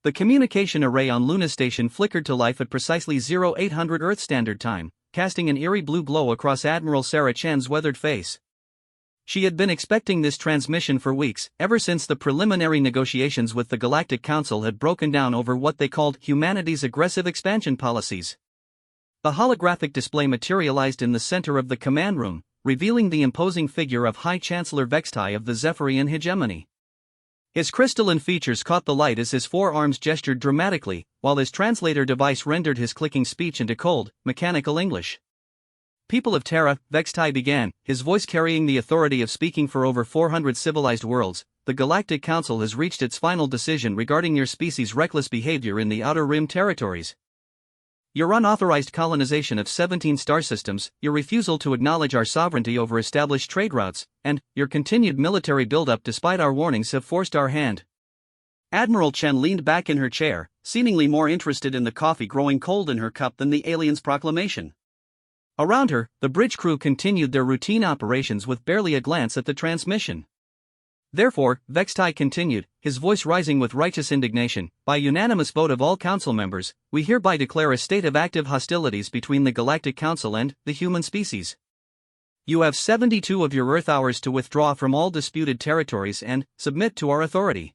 The communication array on Luna Station flickered to life at precisely 0800 Earth Standard Time, casting an eerie blue glow across Admiral Sarah Chen's weathered face. She had been expecting this transmission for weeks, ever since the preliminary negotiations with the Galactic Council had broken down over what they called humanity's aggressive expansion policies. The holographic display materialized in the center of the command room, revealing the imposing figure of High Chancellor Vextai of the Zephyrian hegemony. His crystalline features caught the light as his forearms gestured dramatically, while his translator device rendered his clicking speech into cold, mechanical English. "People of Terra," Vextai began, his voice carrying the authority of speaking for over 400 civilized worlds, "the Galactic Council has reached its final decision regarding your species' reckless behavior in the Outer Rim territories. Your unauthorized colonization of 17 star systems, your refusal to acknowledge our sovereignty over established trade routes, and your continued military buildup despite our warnings have forced our hand." Admiral Chen leaned back in her chair, seemingly more interested in the coffee growing cold in her cup than the alien's proclamation. Around her, the bridge crew continued their routine operations with barely a glance at the transmission. "Therefore," Vextai continued, his voice rising with righteous indignation, "by unanimous vote of all council members, we hereby declare a state of active hostilities between the Galactic Council and the human species. You have 72 of your Earth hours to withdraw from all disputed territories and submit to our authority.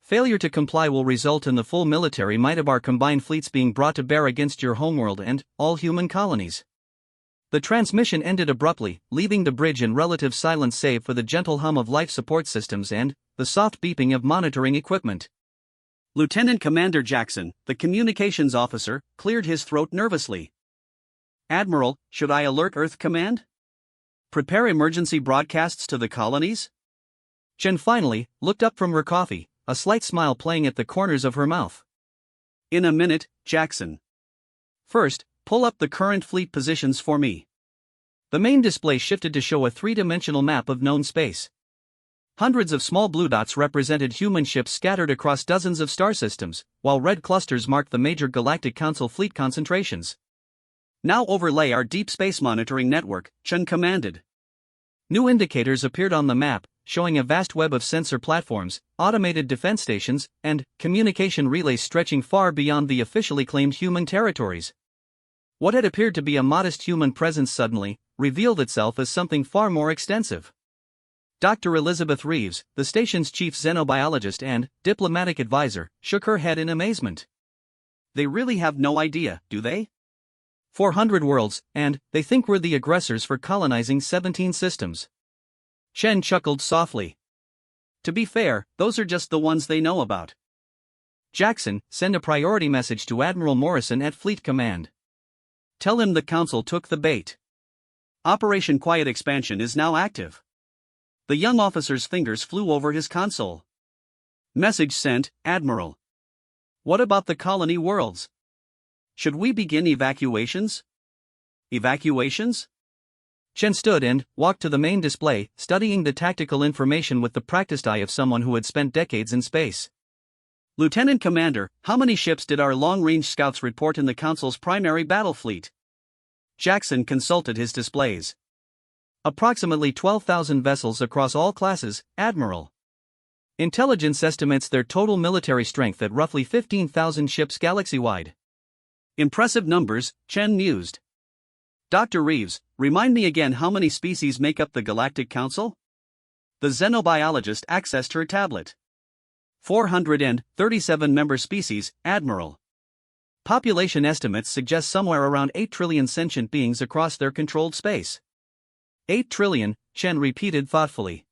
Failure to comply will result in the full military might of our combined fleets being brought to bear against your homeworld and all human colonies." The transmission ended abruptly, leaving the bridge in relative silence save for the gentle hum of life support systems and the soft beeping of monitoring equipment. Lieutenant Commander Jackson, the communications officer, cleared his throat nervously. "Admiral, should I alert Earth Command? Prepare emergency broadcasts to the colonies?" Chen finally looked up from her coffee, a slight smile playing at the corners of her mouth. "In a minute, Jackson. First, pull up the current fleet positions for me." The main display shifted to show a three-dimensional map of known space. Hundreds of small blue dots represented human ships scattered across dozens of star systems, while red clusters marked the major Galactic Council fleet concentrations. "Now overlay our deep space monitoring network," Chen commanded. New indicators appeared on the map, showing a vast web of sensor platforms, automated defense stations, and communication relays stretching far beyond the officially claimed human territories. What had appeared to be a modest human presence suddenly revealed itself as something far more extensive. Dr. Elizabeth Reeves, the station's chief xenobiologist and diplomatic advisor, shook her head in amazement. "They really have no idea, do they? 400 worlds, and they think we're the aggressors for colonizing 17 systems." Chen chuckled softly. "To be fair, those are just the ones they know about. Jackson, send a priority message to Admiral Morrison at Fleet Command. Tell him the Council took the bait. Operation Quiet Expansion is now active." The young officer's fingers flew over his console. "Message sent, Admiral. What about the colony worlds? Should we begin evacuations?" "Evacuations?" Chen stood and walked to the main display, studying the tactical information with the practiced eye of someone who had spent decades in space. "Lieutenant Commander, how many ships did our long-range scouts report in the Council's primary battle fleet?" Jackson consulted his displays. "Approximately 12,000 vessels across all classes, Admiral. Intelligence estimates their total military strength at roughly 15,000 ships galaxy-wide." "Impressive numbers," Chen mused. "Dr. Reeves, remind me again how many species make up the Galactic Council?" The xenobiologist accessed her tablet. 437 member species, Admiral. Population estimates suggest somewhere around 8 trillion sentient beings across their controlled space. 8 trillion, Chen repeated thoughtfully.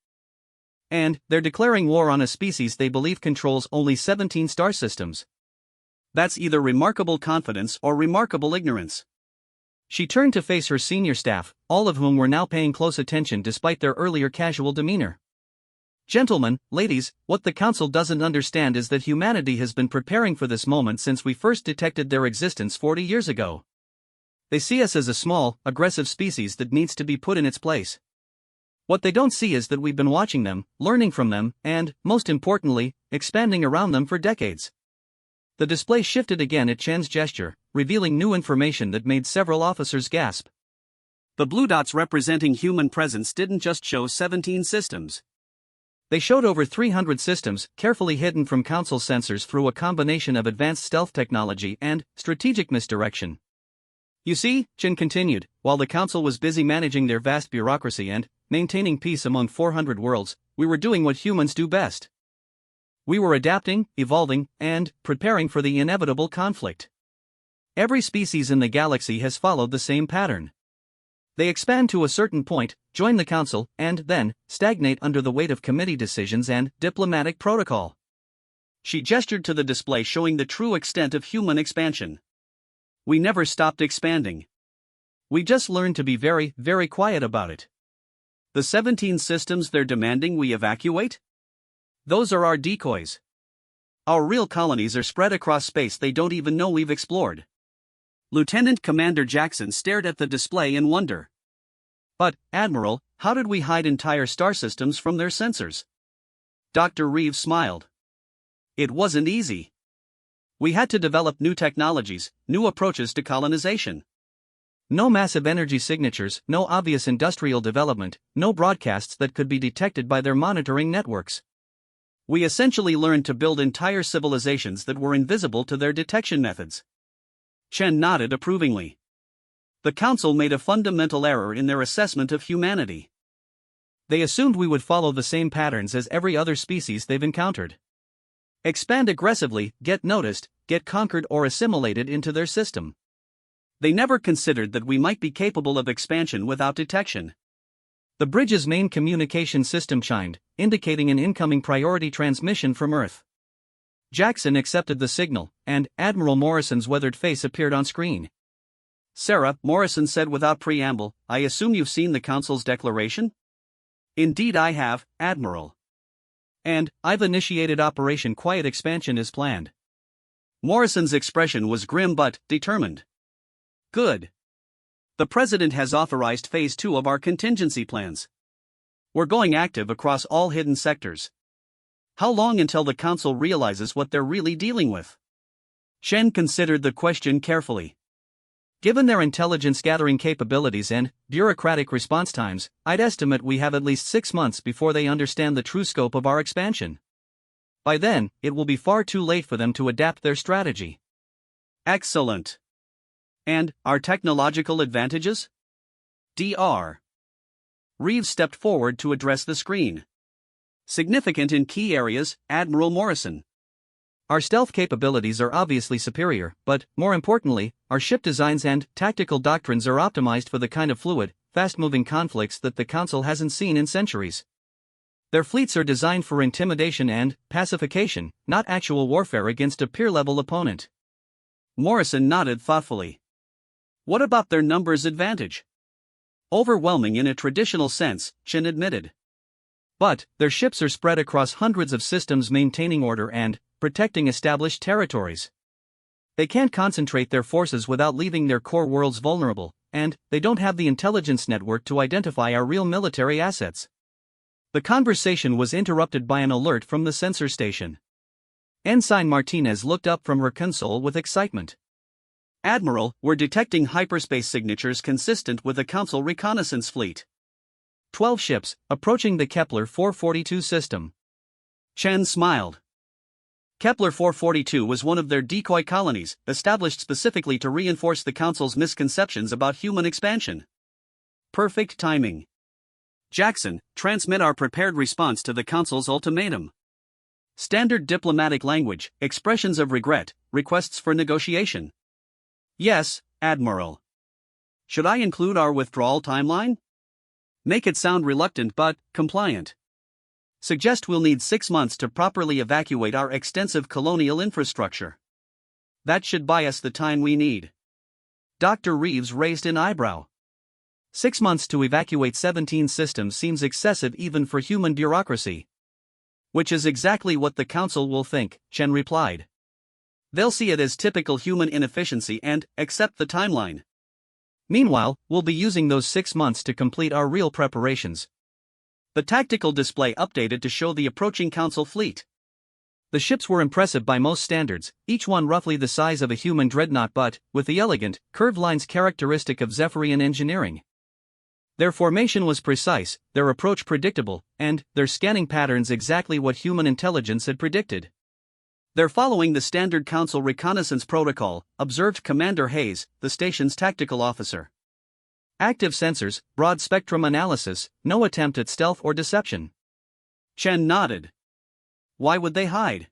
And they're declaring war on a species they believe controls only 17 star systems. That's either remarkable confidence or remarkable ignorance. She turned to face her senior staff, all of whom were now paying close attention despite their earlier casual demeanor. "Gentlemen, ladies, what the Council doesn't understand is that humanity has been preparing for this moment since we first detected their existence 40 years ago. They see us as a small, aggressive species that needs to be put in its place. What they don't see is that we've been watching them, learning from them, and, most importantly, expanding around them for decades." The display shifted again at Chen's gesture, revealing new information that made several officers gasp. The blue dots representing human presence didn't just show 17 systems. They showed over 300 systems, carefully hidden from Council sensors through a combination of advanced stealth technology and strategic misdirection. You see, Chen continued, while the Council was busy managing their vast bureaucracy and maintaining peace among 400 worlds, we were doing what humans do best. We were adapting, evolving, and preparing for the inevitable conflict. Every species in the galaxy has followed the same pattern. They expand to a certain point, join the Council, and then stagnate under the weight of committee decisions and diplomatic protocol. She gestured to the display showing the true extent of human expansion. We never stopped expanding. We just learned to be very, very quiet about it. The 17 systems they're demanding we evacuate? Those are our decoys. Our real colonies are spread across space they don't even know we've explored. Lieutenant Commander Jackson stared at the display in wonder. But, Admiral, how did we hide entire star systems from their sensors? Dr. Reeves smiled. It wasn't easy. We had to develop new technologies, new approaches to colonization. No massive energy signatures, no obvious industrial development, no broadcasts that could be detected by their monitoring networks. We essentially learned to build entire civilizations that were invisible to their detection methods. Chen nodded approvingly. The Council made a fundamental error in their assessment of humanity. They assumed we would follow the same patterns as every other species they've encountered. Expand aggressively, get noticed, get conquered or assimilated into their system. They never considered that we might be capable of expansion without detection. The bridge's main communication system chimed, indicating an incoming priority transmission from Earth. Jackson accepted the signal, and Admiral Morrison's weathered face appeared on screen. Sarah, Morrison said without preamble, I assume you've seen the Council's declaration? Indeed I have, Admiral. And, I've initiated Operation Quiet Expansion as planned. Morrison's expression was grim but determined. Good. The President has authorized Phase 2 of our contingency plans. We're going active across all hidden sectors. How long until the Council realizes what they're really dealing with? Shen considered the question carefully. Given their intelligence-gathering capabilities and bureaucratic response times, I'd estimate we have at least 6 months before they understand the true scope of our expansion. By then, it will be far too late for them to adapt their strategy. Excellent. And, our technological advantages? Dr. Reeves stepped forward to address the screen. Significant in key areas, Admiral Morrison. Our stealth capabilities are obviously superior, but, more importantly, our ship designs and tactical doctrines are optimized for the kind of fluid, fast-moving conflicts that the Council hasn't seen in centuries. Their fleets are designed for intimidation and pacification, not actual warfare against a peer-level opponent. Morrison nodded thoughtfully. What about their numbers advantage? Overwhelming in a traditional sense, Chen admitted. But, their ships are spread across hundreds of systems maintaining order and protecting established territories. They can't concentrate their forces without leaving their core worlds vulnerable, and they don't have the intelligence network to identify our real military assets. The conversation was interrupted by an alert from the sensor station. Ensign Martinez looked up from her console with excitement. Admiral, we're detecting hyperspace signatures consistent with the Council reconnaissance fleet. 12 ships, approaching the Kepler 442 system. Chen smiled. Kepler 442 was one of their decoy colonies, established specifically to reinforce the Council's misconceptions about human expansion. Perfect timing. Jackson, transmit our prepared response to the Council's ultimatum. Standard diplomatic language, expressions of regret, requests for negotiation. Yes, Admiral. Should I include our withdrawal timeline? Make it sound reluctant but compliant. Suggest we'll need 6 months to properly evacuate our extensive colonial infrastructure. That should buy us the time we need. Dr. Reeves raised an eyebrow. 6 months to evacuate 17 systems seems excessive even for human bureaucracy. Which is exactly what the Council will think, Chen replied. They'll see it as typical human inefficiency and accept the timeline. Meanwhile, we'll be using those 6 months to complete our real preparations. The tactical display updated to show the approaching Council fleet. The ships were impressive by most standards, each one roughly the size of a human dreadnought but, with the elegant, curved lines characteristic of Zephyrian engineering. Their formation was precise, their approach predictable, and their scanning patterns exactly what human intelligence had predicted. "They're following the Standard Council reconnaissance protocol," observed Commander Hayes, the station's tactical officer. "Active sensors, broad spectrum analysis, no attempt at stealth or deception." Chen nodded. "Why would they hide?"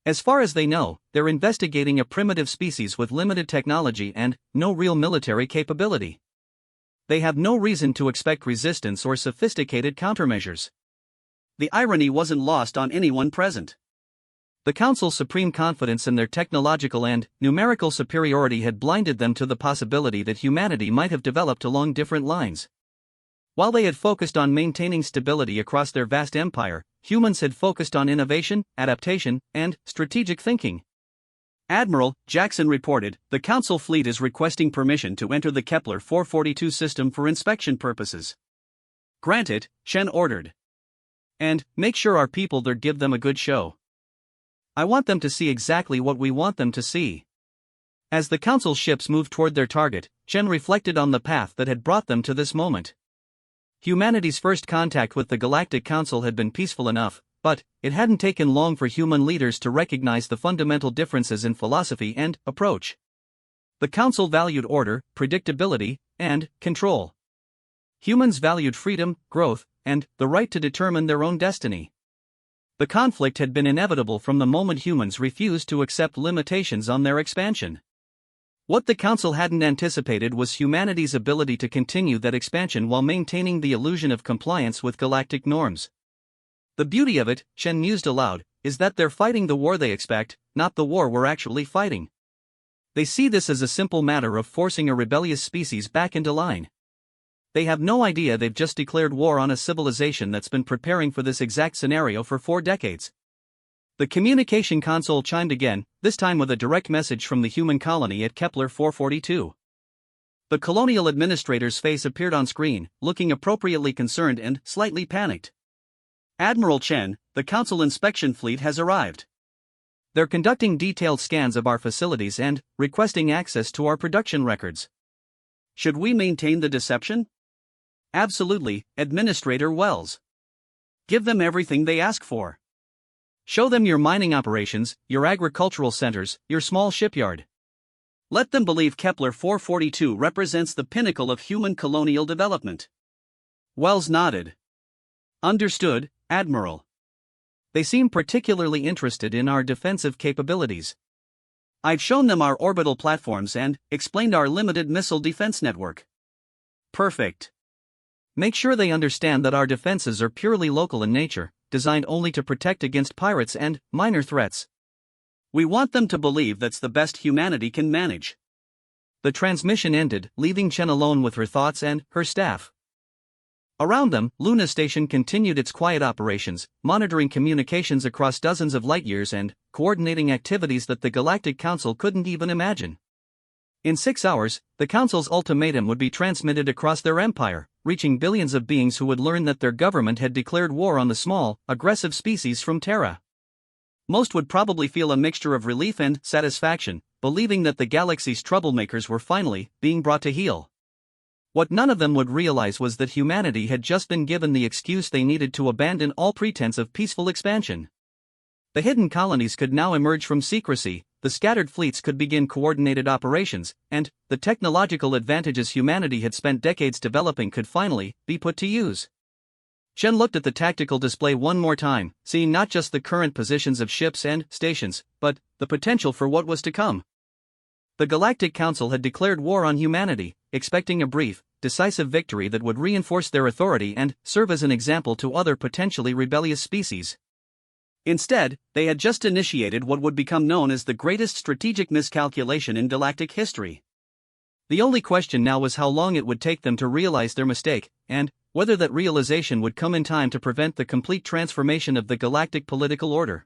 "As far as they know, they're investigating a primitive species with limited technology and no real military capability. They have no reason to expect resistance or sophisticated countermeasures." The irony wasn't lost on anyone present. The Council's supreme confidence in their technological and numerical superiority had blinded them to the possibility that humanity might have developed along different lines. While they had focused on maintaining stability across their vast empire, humans had focused on innovation, adaptation, and strategic thinking. "Admiral," Jackson reported, "the Council fleet is requesting permission to enter the Kepler 442 system for inspection purposes." "Granted," Chen ordered. "And make sure our people there give them a good show. I want them to see exactly what we want them to see." As the Council ships moved toward their target, Chen reflected on the path that had brought them to this moment. Humanity's first contact with the Galactic Council had been peaceful enough, but it hadn't taken long for human leaders to recognize the fundamental differences in philosophy and approach. The Council valued order, predictability, and control. Humans valued freedom, growth, and the right to determine their own destiny. The conflict had been inevitable from the moment humans refused to accept limitations on their expansion. What the Council hadn't anticipated was humanity's ability to continue that expansion while maintaining the illusion of compliance with galactic norms. "The beauty of it," Chen mused aloud, "is that they're fighting the war they expect, not the war we're actually fighting. They see this as a simple matter of forcing a rebellious species back into line. They have no idea they've just declared war on a civilization that's been preparing for this exact scenario for 4 decades. The communication console chimed again, this time with a direct message from the human colony at Kepler 442. The colonial administrator's face appeared on screen, looking appropriately concerned and slightly panicked. "Admiral Chen, the Council inspection fleet has arrived. They're conducting detailed scans of our facilities and requesting access to our production records. Should we maintain the deception?" "Absolutely, Administrator Wells. Give them everything they ask for. Show them your mining operations, your agricultural centers, your small shipyard. Let them believe Kepler 442 represents the pinnacle of human colonial development." Wells nodded. "Understood, Admiral. They seem particularly interested in our defensive capabilities. I've shown them our orbital platforms and explained our limited missile defense network." "Perfect. Make sure they understand that our defenses are purely local in nature, designed only to protect against pirates and minor threats. We want them to believe that's the best humanity can manage." The transmission ended, leaving Chen alone with her thoughts and her staff. Around them, Luna Station continued its quiet operations, monitoring communications across dozens of light years and coordinating activities that the Galactic Council couldn't even imagine. In 6 hours, the Council's ultimatum would be transmitted across their empire, reaching billions of beings who would learn that their government had declared war on the small, aggressive species from Terra. Most would probably feel a mixture of relief and satisfaction, believing that the galaxy's troublemakers were finally being brought to heel. What none of them would realize was that humanity had just been given the excuse they needed to abandon all pretense of peaceful expansion. The hidden colonies could now emerge from secrecy, the scattered fleets could begin coordinated operations, and the technological advantages humanity had spent decades developing could finally be put to use. Chen looked at the tactical display one more time, seeing not just the current positions of ships and stations, but the potential for what was to come. The Galactic Council had declared war on humanity, expecting a brief, decisive victory that would reinforce their authority and serve as an example to other potentially rebellious species. Instead, they had just initiated what would become known as the greatest strategic miscalculation in galactic history. The only question now was how long it would take them to realize their mistake, and whether that realization would come in time to prevent the complete transformation of the galactic political order.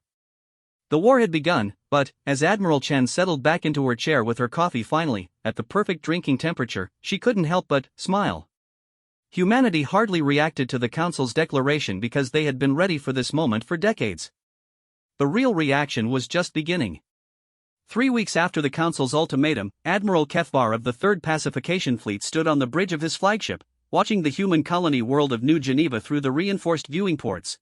The war had begun, but, as Admiral Chen settled back into her chair with her coffee finally, at the perfect drinking temperature, she couldn't help but smile. Humanity hardly reacted to the Council's declaration because they had been ready for this moment for decades. The real reaction was just beginning. 3 weeks after the Council's ultimatum, Admiral Kefvar of the 3rd Pacification Fleet stood on the bridge of his flagship, watching the human colony world of New Geneva through the reinforced viewing ports.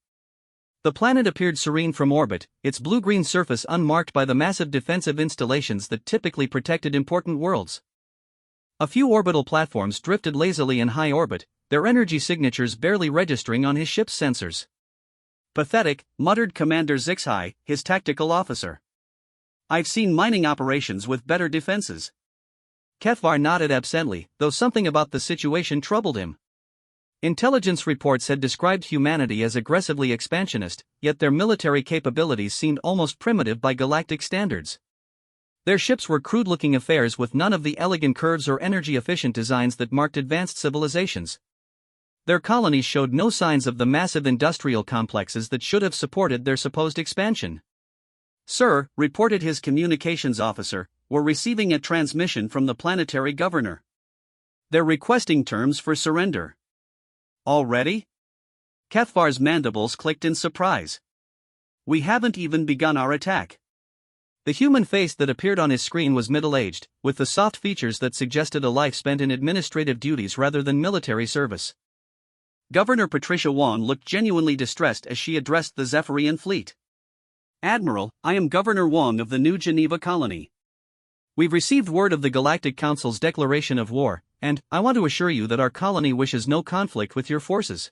The planet appeared serene from orbit, its blue-green surface unmarked by the massive defensive installations that typically protected important worlds. A few orbital platforms drifted lazily in high orbit, their energy signatures barely registering on his ship's sensors. "Pathetic," muttered Commander Zixai, his tactical officer. "I've seen mining operations with better defenses." Kethvar nodded absently, though something about the situation troubled him. Intelligence reports had described humanity as aggressively expansionist, yet their military capabilities seemed almost primitive by galactic standards. Their ships were crude-looking affairs with none of the elegant curves or energy-efficient designs that marked advanced civilizations. Their colonies showed no signs of the massive industrial complexes that should have supported their supposed expansion. "Sir," reported his communications officer, "we're receiving a transmission from the planetary governor. They're requesting terms for surrender." "Already?" Kethvar's mandibles clicked in surprise. "We haven't even begun our attack." The human face that appeared on his screen was middle-aged, with the soft features that suggested a life spent in administrative duties rather than military service. Governor Patricia Wong looked genuinely distressed as she addressed the Zephyrian fleet. "Admiral, I am Governor Wong of the New Geneva colony. We've received word of the Galactic Council's declaration of war, and I want to assure you that our colony wishes no conflict with your forces.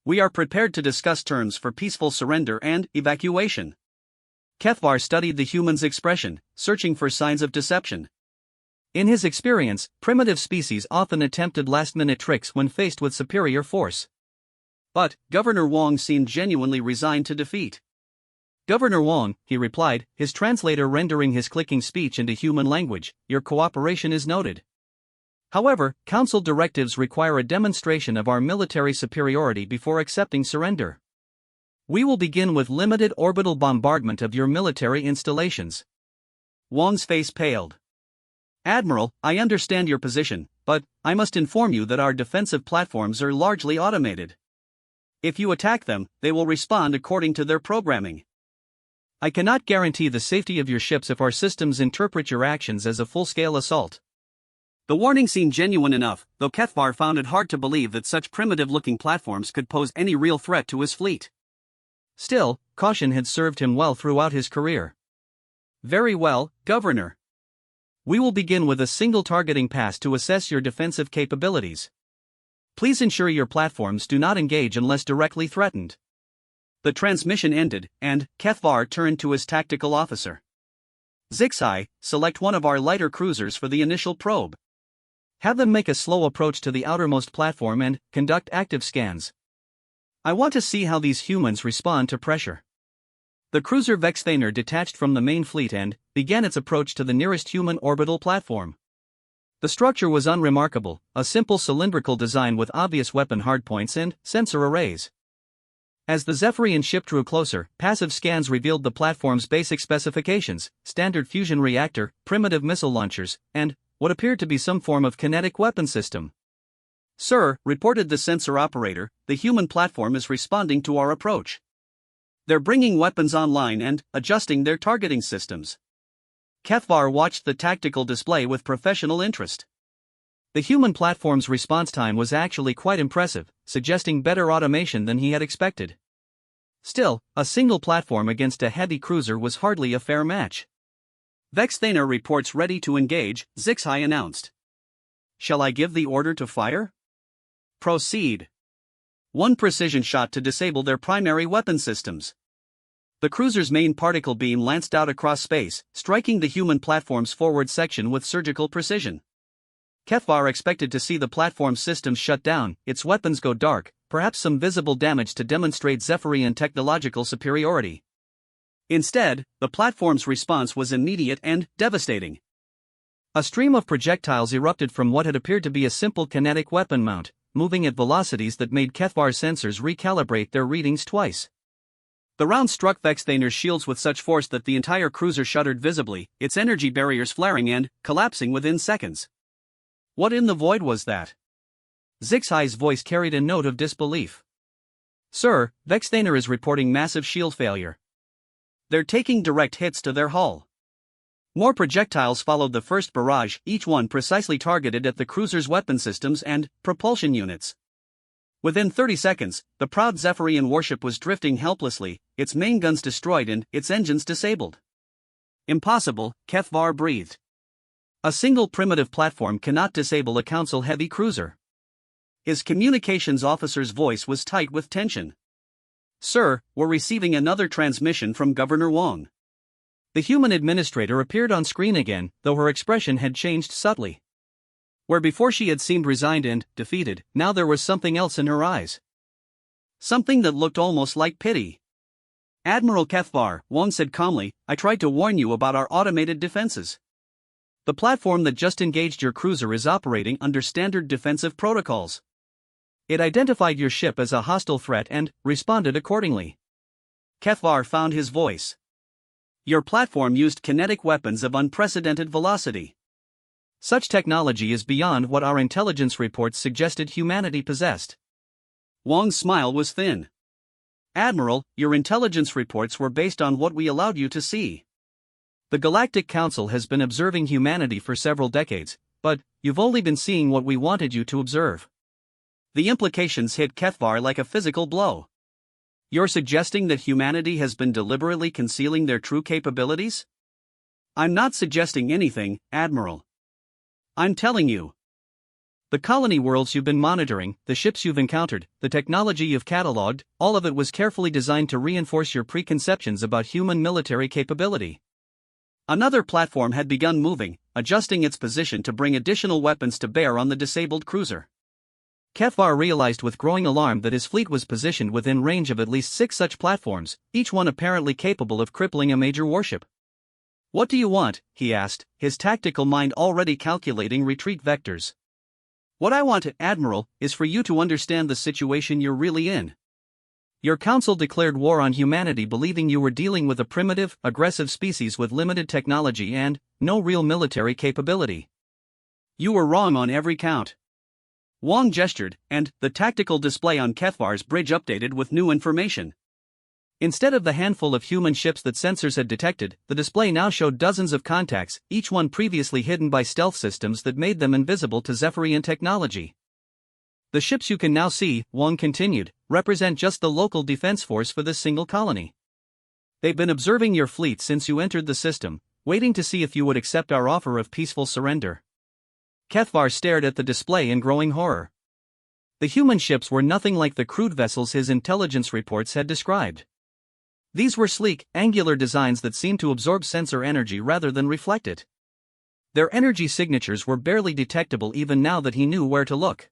We are prepared to discuss terms for peaceful surrender and evacuation." Kethvar studied the human's expression, searching for signs of deception. In his experience, primitive species often attempted last-minute tricks when faced with superior force. But Governor Wong seemed genuinely resigned to defeat. "Governor Wong," he replied, his translator rendering his clicking speech into human language, "your cooperation is noted. However, Council directives require a demonstration of our military superiority before accepting surrender. We will begin with limited orbital bombardment of your military installations." Wong's face paled. "Admiral, I understand your position, but I must inform you that our defensive platforms are largely automated. If you attack them, they will respond according to their programming. I cannot guarantee the safety of your ships if our systems interpret your actions as a full-scale assault." The warning seemed genuine enough, though Kethvar found it hard to believe that such primitive-looking platforms could pose any real threat to his fleet. Still, caution had served him well throughout his career. "Very well, Governor. We will begin with a single targeting pass to assess your defensive capabilities. Please ensure your platforms do not engage unless directly threatened." The transmission ended, and Kethvar turned to his tactical officer. "Zixai, select one of our lighter cruisers for the initial probe. Have them make a slow approach to the outermost platform and conduct active scans. I want to see how these humans respond to pressure." The cruiser Vexthaner detached from the main fleet and began its approach to the nearest human orbital platform. The structure was unremarkable, a simple cylindrical design with obvious weapon hardpoints and sensor arrays. As the Zephyrian ship drew closer, passive scans revealed the platform's basic specifications: standard fusion reactor, primitive missile launchers, and what appeared to be some form of kinetic weapon system. "Sir," reported the sensor operator, "the human platform is responding to our approach. They're bringing weapons online and adjusting their targeting systems." Kethvar watched the tactical display with professional interest. The human platform's response time was actually quite impressive, suggesting better automation than he had expected. Still, a single platform against a heavy cruiser was hardly a fair match. "Vexthaner reports ready to engage," Zixai announced. "Shall I give the order to fire?" "Proceed." One precision shot to disable their primary weapon systems. The cruiser's main particle beam lanced out across space, striking the human platform's forward section with surgical precision. Kethvar expected to see the platform's systems shut down, its weapons go dark, perhaps some visible damage to demonstrate Zephyrian technological superiority. Instead, the platform's response was immediate and devastating. A stream of projectiles erupted from what had appeared to be a simple kinetic weapon mount, moving at velocities that made Kethvar's sensors recalibrate their readings twice. The round struck Vexthaner's shields with such force that the entire cruiser shuddered visibly, its energy barriers flaring and collapsing within seconds. "What in the void was that?" Zixai's voice carried a note of disbelief. "Sir, Vexthaner is reporting massive shield failure. They're taking direct hits to their hull." More projectiles followed the first barrage, each one precisely targeted at the cruiser's weapon systems and propulsion units. Within 30 seconds, the proud Zephyrian warship was drifting helplessly, its main guns destroyed and its engines disabled. Impossible, Kethvar breathed. A single primitive platform cannot disable a Council-heavy cruiser. His communications officer's voice was tight with tension. Sir, we're receiving another transmission from Governor Wong. The human administrator appeared on screen again, though her expression had changed subtly. Where before she had seemed resigned and defeated, now there was something else in her eyes. Something that looked almost like pity. Admiral Kethvar, Wong said calmly, I tried to warn you about our automated defenses. The platform that just engaged your cruiser is operating under standard defensive protocols. It identified your ship as a hostile threat and responded accordingly. Kethvar found his voice. Your platform used kinetic weapons of unprecedented velocity. Such technology is beyond what our intelligence reports suggested humanity possessed. Wong's smile was thin. Admiral, your intelligence reports were based on what we allowed you to see. The Galactic Council has been observing humanity for several decades, but you've only been seeing what we wanted you to observe. The implications hit Kethvar like a physical blow. You're suggesting that humanity has been deliberately concealing their true capabilities? I'm not suggesting anything, Admiral. I'm telling you. The colony worlds you've been monitoring, the ships you've encountered, the technology you've catalogued, all of it was carefully designed to reinforce your preconceptions about human military capability. Another platform had begun moving, adjusting its position to bring additional weapons to bear on the disabled cruiser. Kethvar realized with growing alarm that his fleet was positioned within range of at least 6 such platforms, each one apparently capable of crippling a major warship. What do you want? He asked, his tactical mind already calculating retreat vectors. What I want, Admiral, is for you to understand the situation you're really in. Your council declared war on humanity believing you were dealing with a primitive, aggressive species with limited technology and no real military capability. You were wrong on every count. Wong gestured, and the tactical display on Kethvar's bridge updated with new information. Instead of the handful of human ships that sensors had detected, the display now showed dozens of contacts, each one previously hidden by stealth systems that made them invisible to Zephyrian technology. The ships you can now see, Wong continued, represent just the local defense force for this single colony. They've been observing your fleet since you entered the system, waiting to see if you would accept our offer of peaceful surrender. Kethvar stared at the display in growing horror. The human ships were nothing like the crude vessels his intelligence reports had described. These were sleek, angular designs that seemed to absorb sensor energy rather than reflect it. Their energy signatures were barely detectable even now that he knew where to look.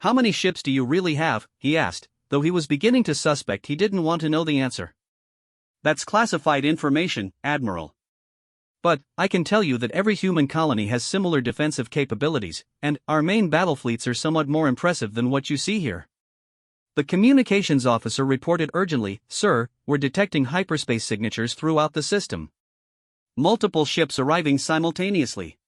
How many ships do you really have? He asked, though he was beginning to suspect he didn't want to know the answer. That's classified information, Admiral. But I can tell you that every human colony has similar defensive capabilities, and our main battle fleets are somewhat more impressive than what you see here. The communications officer reported urgently, Sir, we're detecting hyperspace signatures throughout the system. Multiple ships arriving simultaneously.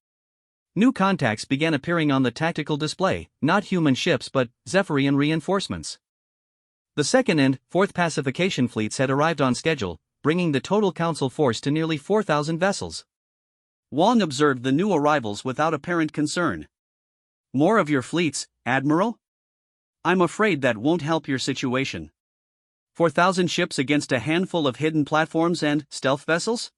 New contacts began appearing on the tactical display, not human ships but Zephyrian reinforcements. The second and fourth pacification fleets had arrived on schedule, bringing the total council force to nearly 4,000 vessels. Wong observed the new arrivals without apparent concern. More of your fleets, Admiral? I'm afraid that won't help your situation. 4,000 ships against a handful of hidden platforms and stealth vessels?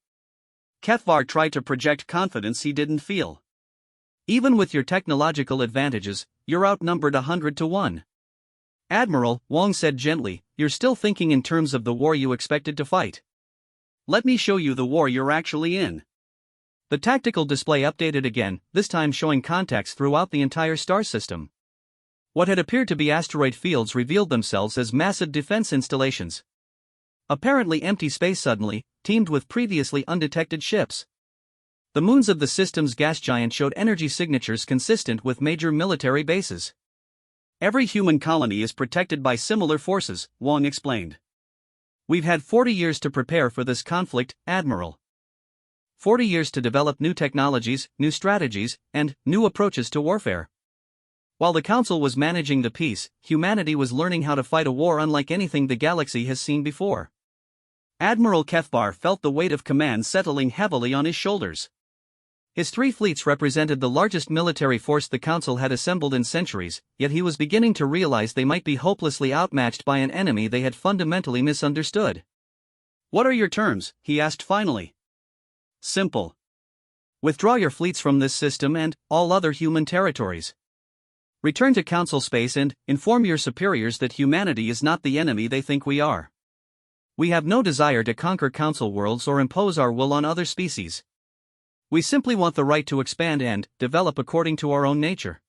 Kethvar tried to project confidence he didn't feel. Even with your technological advantages, you're outnumbered 100 to 1. Admiral, Wong said gently, you're still thinking in terms of the war you expected to fight. Let me show you the war you're actually in. The tactical display updated again, this time showing contacts throughout the entire star system. What had appeared to be asteroid fields revealed themselves as massive defense installations. Apparently empty space suddenly, teamed with previously undetected ships. The moons of the system's gas giant showed energy signatures consistent with major military bases. Every human colony is protected by similar forces, Wong explained. We've had 40 years to prepare for this conflict, Admiral. 40 years to develop new technologies, new strategies, and new approaches to warfare. While the Council was managing the peace, humanity was learning how to fight a war unlike anything the galaxy has seen before. Admiral Kefbar felt the weight of command settling heavily on his shoulders. His 3 fleets represented the largest military force the Council had assembled in centuries, yet he was beginning to realize they might be hopelessly outmatched by an enemy they had fundamentally misunderstood. "What are your terms?" he asked finally. "Simple. Withdraw your fleets from this system and all other human territories. Return to Council space and inform your superiors that humanity is not the enemy they think we are. We have no desire to conquer Council worlds or impose our will on other species. We simply want the right to expand and develop according to our own nature."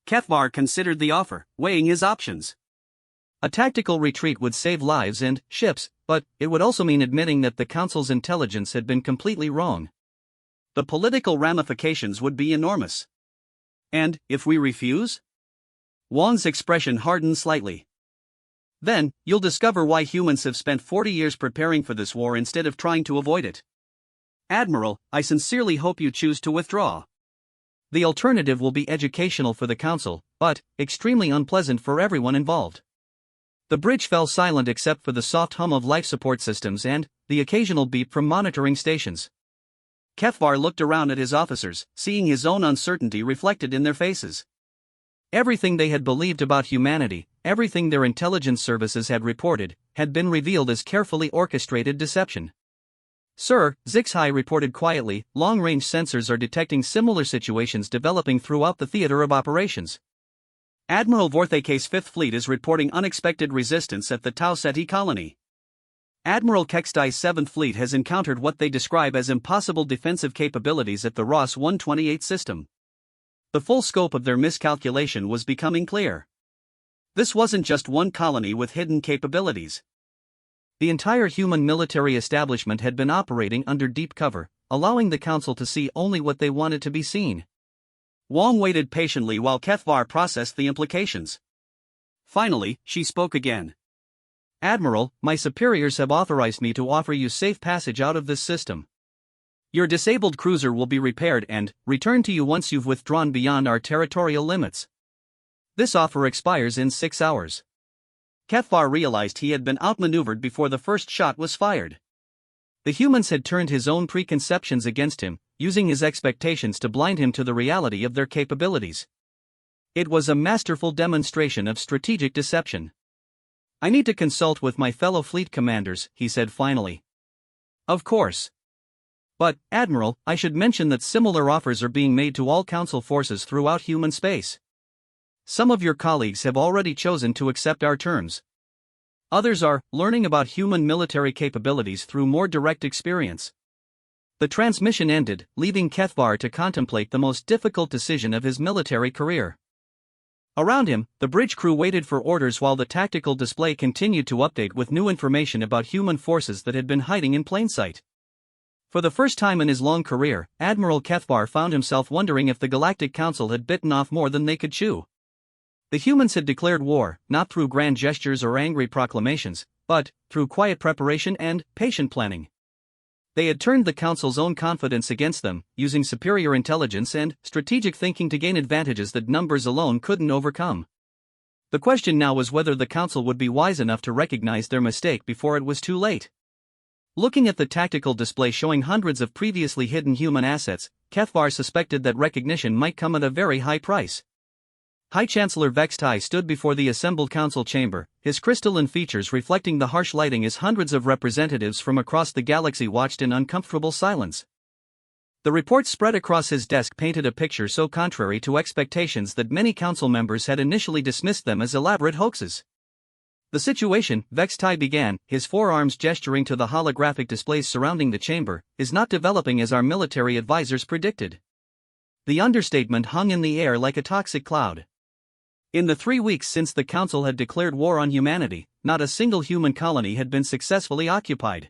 Kefbar considered the offer, weighing his options. A tactical retreat would save lives and ships, but it would also mean admitting that the Council's intelligence had been completely wrong. The political ramifications would be enormous. "And if we refuse?" Wang's expression hardened slightly. "Then, you'll discover why humans have spent 40 years preparing for this war instead of trying to avoid it. Admiral, I sincerely hope you choose to withdraw. The alternative will be educational for the Council, but extremely unpleasant for everyone involved." The bridge fell silent except for the soft hum of life support systems and the occasional beep from monitoring stations. Kefvar looked around at his officers, seeing his own uncertainty reflected in their faces. Everything they had believed about humanity, everything their intelligence services had reported, had been revealed as carefully orchestrated deception. "Sir," Zixhai reported quietly, "long-range sensors are detecting similar situations developing throughout the theater of operations. Admiral Vorthake's 5th Fleet is reporting unexpected resistance at the Tau Ceti colony. Admiral Kextai's 7th Fleet has encountered what they describe as impossible defensive capabilities at the Ross 128 system." The full scope of their miscalculation was becoming clear. This wasn't just one colony with hidden capabilities. The entire human military establishment had been operating under deep cover, allowing the Council to see only what they wanted to be seen. Wang waited patiently while Kefvar processed the implications. Finally, she spoke again. "Admiral, my superiors have authorized me to offer you safe passage out of this system. Your disabled cruiser will be repaired and returned to you once you've withdrawn beyond our territorial limits. This offer expires in 6 hours." Kefvar realized he had been outmaneuvered before the first shot was fired. The humans had turned his own preconceptions against him, using his expectations to blind him to the reality of their capabilities. It was a masterful demonstration of strategic deception. "I need to consult with my fellow fleet commanders," he said finally. "Of course. But, Admiral, I should mention that similar offers are being made to all Council forces throughout human space. Some of your colleagues have already chosen to accept our terms. Others are learning about human military capabilities through more direct experience." The transmission ended, leaving Kefvar to contemplate the most difficult decision of his military career. Around him, the bridge crew waited for orders while the tactical display continued to update with new information about human forces that had been hiding in plain sight. For the first time in his long career, Admiral Kefbar found himself wondering if the Galactic Council had bitten off more than they could chew. The humans had declared war, not through grand gestures or angry proclamations, but through quiet preparation and patient planning. They had turned the Council's own confidence against them, using superior intelligence and strategic thinking to gain advantages that numbers alone couldn't overcome. The question now was whether the Council would be wise enough to recognize their mistake before it was too late. Looking at the tactical display showing hundreds of previously hidden human assets, Kefvar suspected that recognition might come at a very high price. High Chancellor Vextai stood before the assembled Council chamber, his crystalline features reflecting the harsh lighting as hundreds of representatives from across the galaxy watched in uncomfortable silence. The reports spread across his desk painted a picture so contrary to expectations that many Council members had initially dismissed them as elaborate hoaxes. "The situation," Vextai began, his forearms gesturing to the holographic displays surrounding the chamber, "is not developing as our military advisors predicted." The understatement hung in the air like a toxic cloud. In the 3 weeks since the Council had declared war on humanity, not a single human colony had been successfully occupied.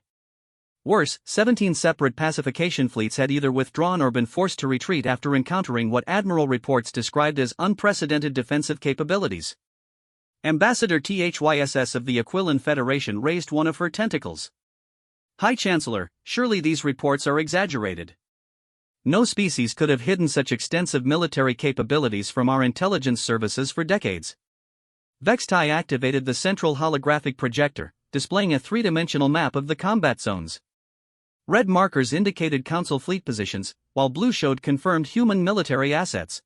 Worse, 17 separate pacification fleets had either withdrawn or been forced to retreat after encountering what Admiral reports described as unprecedented defensive capabilities. Ambassador Thyss of the Aquilon Federation raised one of her tentacles. "High Chancellor, surely these reports are exaggerated. No species could have hidden such extensive military capabilities from our intelligence services for decades." Vextai activated the central holographic projector, displaying a three-dimensional map of the combat zones. Red markers indicated Council fleet positions, while blue showed confirmed human military assets.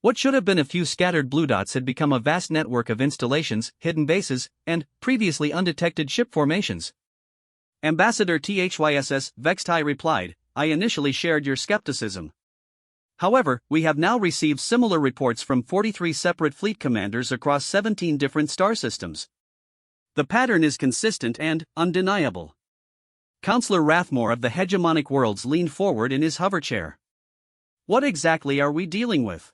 What should have been a few scattered blue dots had become a vast network of installations, hidden bases, and previously undetected ship formations. Ambassador THYSS Vextai replied, "I initially shared your skepticism. However, we have now received similar reports from 43 separate fleet commanders across 17 different star systems. The pattern is consistent and undeniable." Councillor Rathmore of the Hegemonic Worlds leaned forward in his hoverchair. "What exactly are we dealing with?"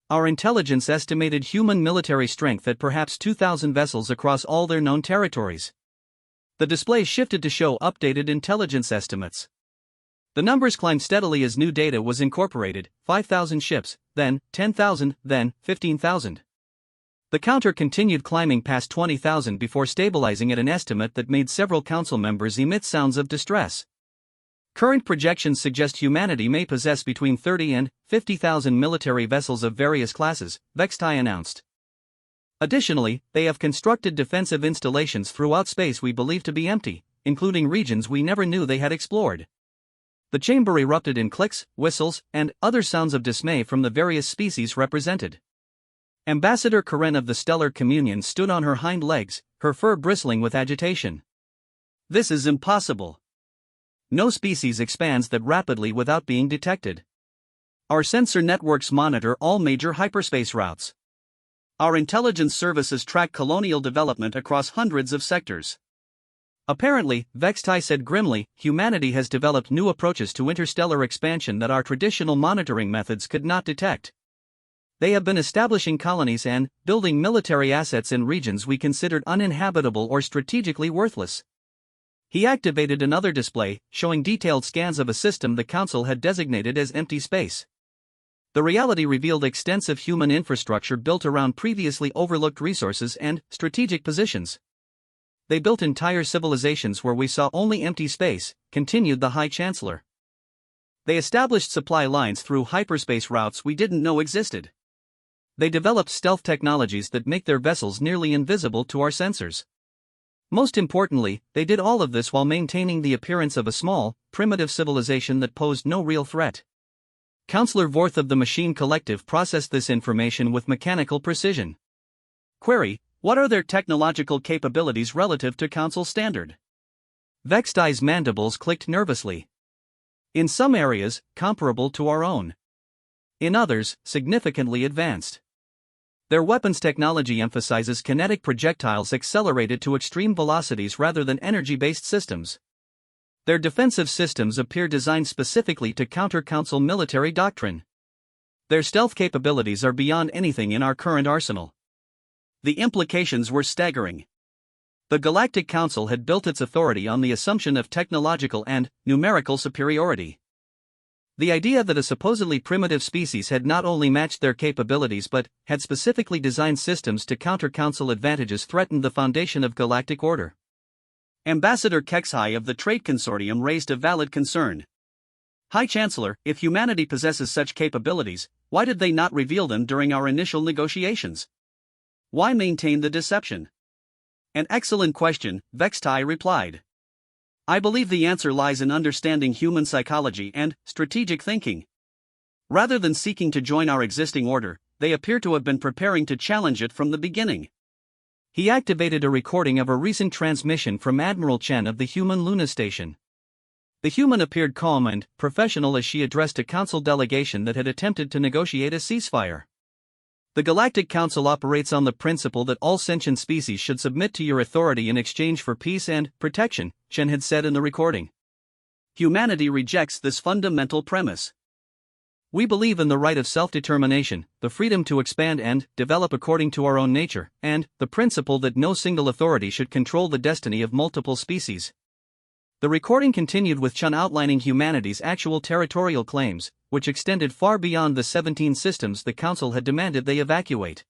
"Our intelligence estimated human military strength at perhaps 2,000 vessels across all their known territories." The display shifted to show updated intelligence estimates. The numbers climbed steadily as new data was incorporated: 5,000 ships, then 10,000, then 15,000. The counter continued climbing past 20,000 before stabilizing at an estimate that made several council members emit sounds of distress. Current projections suggest humanity may possess between 30 and 50,000 military vessels of various classes, Vextai announced. Additionally, they have constructed defensive installations throughout space we believe to be empty, including regions we never knew they had explored. The chamber erupted in clicks, whistles, and other sounds of dismay from the various species represented. Ambassador Karen of the Stellar Communion stood on her hind legs, her fur bristling with agitation. "This is impossible. No species expands that rapidly without being detected. Our sensor networks monitor all major hyperspace routes. Our intelligence services track colonial development across hundreds of sectors." Apparently, Vextai said grimly, humanity has developed new approaches to interstellar expansion that our traditional monitoring methods could not detect. They have been establishing colonies and building military assets in regions we considered uninhabitable or strategically worthless. He activated another display, showing detailed scans of a system the Council had designated as empty space. The reality revealed extensive human infrastructure built around previously overlooked resources and strategic positions. "They built entire civilizations where we saw only empty space," continued the High Chancellor. "They established supply lines through hyperspace routes we didn't know existed. They developed stealth technologies that make their vessels nearly invisible to our sensors. Most importantly, they did all of this while maintaining the appearance of a small, primitive civilization that posed no real threat." Councillor Vorth of the Machine Collective processed this information with mechanical precision. Query: what are their technological capabilities relative to Council standard? Vextai's mandibles clicked nervously. "In some areas, comparable to our own. In others, significantly advanced. Their weapons technology emphasizes kinetic projectiles accelerated to extreme velocities rather than energy-based systems. Their defensive systems appear designed specifically to counter Council military doctrine. Their stealth capabilities are beyond anything in our current arsenal." The implications were staggering. The Galactic Council had built its authority on the assumption of technological and numerical superiority. The idea that a supposedly primitive species had not only matched their capabilities but had specifically designed systems to counter Council advantages threatened the foundation of galactic order. Ambassador Kexhai of the Trade Consortium raised a valid concern. "High Chancellor, if humanity possesses such capabilities, why did they not reveal them during our initial negotiations? Why maintain the deception?" "An excellent question," Vextai replied. "I believe the answer lies in understanding human psychology and strategic thinking. Rather than seeking to join our existing order, they appear to have been preparing to challenge it from the beginning." He activated a recording of a recent transmission from Admiral Chen of the human Luna Station. The human appeared calm and professional as she addressed a Council delegation that had attempted to negotiate a ceasefire. "The Galactic Council operates on the principle that all sentient species should submit to your authority in exchange for peace and protection," Chen had said in the recording. "Humanity rejects this fundamental premise. We believe in the right of self-determination, the freedom to expand and develop according to our own nature, and the principle that no single authority should control the destiny of multiple species." The recording continued with Chen outlining humanity's actual territorial claims, which extended far beyond the 17 systems the Council had demanded they evacuate.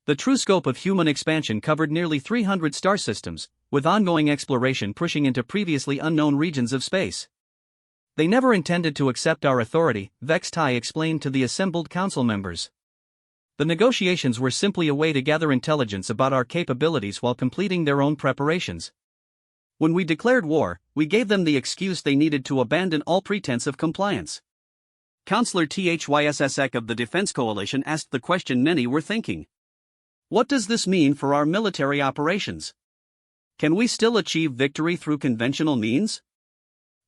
The true scope of human expansion covered nearly 300 star systems, with ongoing exploration pushing into previously unknown regions of space. "They never intended to accept our authority," Vextai explained to the assembled Council members. The negotiations were simply a way to gather intelligence about our capabilities while completing their own preparations. When we declared war, we gave them the excuse they needed to abandon all pretense of compliance. Counselor Thysek of the Defense Coalition asked the question many were thinking. What does this mean for our military operations? Can we still achieve victory through conventional means?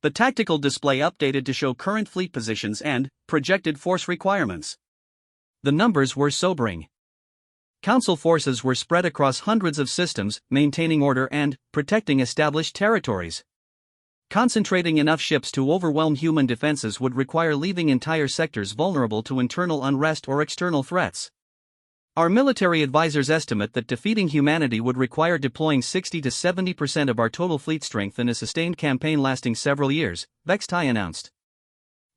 The tactical display updated to show current fleet positions and projected force requirements. The numbers were sobering. Council forces were spread across hundreds of systems, maintaining order and protecting established territories. Concentrating enough ships to overwhelm human defenses would require leaving entire sectors vulnerable to internal unrest or external threats. Our military advisors estimate that defeating humanity would require deploying 60 to 70% of our total fleet strength in a sustained campaign lasting several years, HFY announced.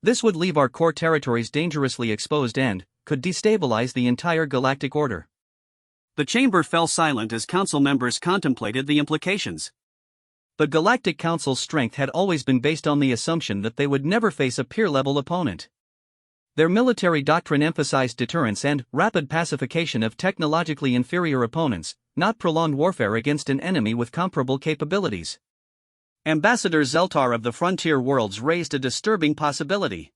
This would leave our core territories dangerously exposed and could destabilize the entire galactic order. The chamber fell silent as council members contemplated the implications. The Galactic Council's strength had always been based on the assumption that they would never face a peer-level opponent. Their military doctrine emphasized deterrence and rapid pacification of technologically inferior opponents, not prolonged warfare against an enemy with comparable capabilities. Ambassador Zeltar of the Frontier Worlds raised a disturbing possibility.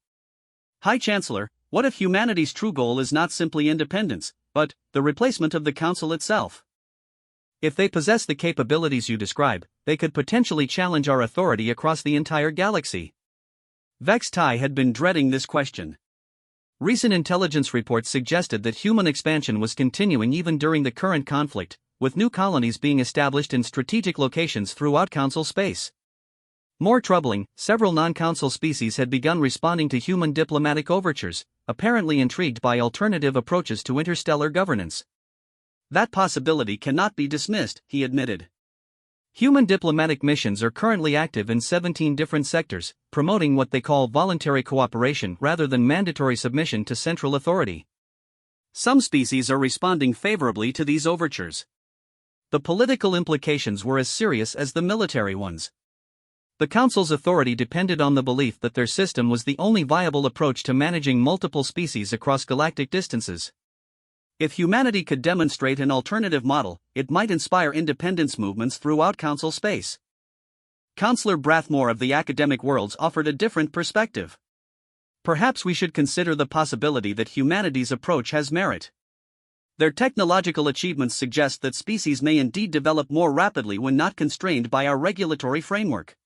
High Chancellor, what if humanity's true goal is not simply independence, but the replacement of the Council itself? If they possess the capabilities you describe, they could potentially challenge our authority across the entire galaxy. HFY had been dreading this question. Recent intelligence reports suggested that human expansion was continuing even during the current conflict, with new colonies being established in strategic locations throughout Council space. More troubling, several non-Council species had begun responding to human diplomatic overtures, apparently intrigued by alternative approaches to interstellar governance. That possibility cannot be dismissed, he admitted. Human diplomatic missions are currently active in 17 different sectors, promoting what they call voluntary cooperation rather than mandatory submission to central authority. Some species are responding favorably to these overtures. The political implications were as serious as the military ones. The Council's authority depended on the belief that their system was the only viable approach to managing multiple species across galactic distances. If humanity could demonstrate an alternative model, it might inspire independence movements throughout Council space. Counselor Brathmore of the Academic Worlds offered a different perspective. Perhaps we should consider the possibility that humanity's approach has merit. Their technological achievements suggest that species may indeed develop more rapidly when not constrained by our regulatory framework.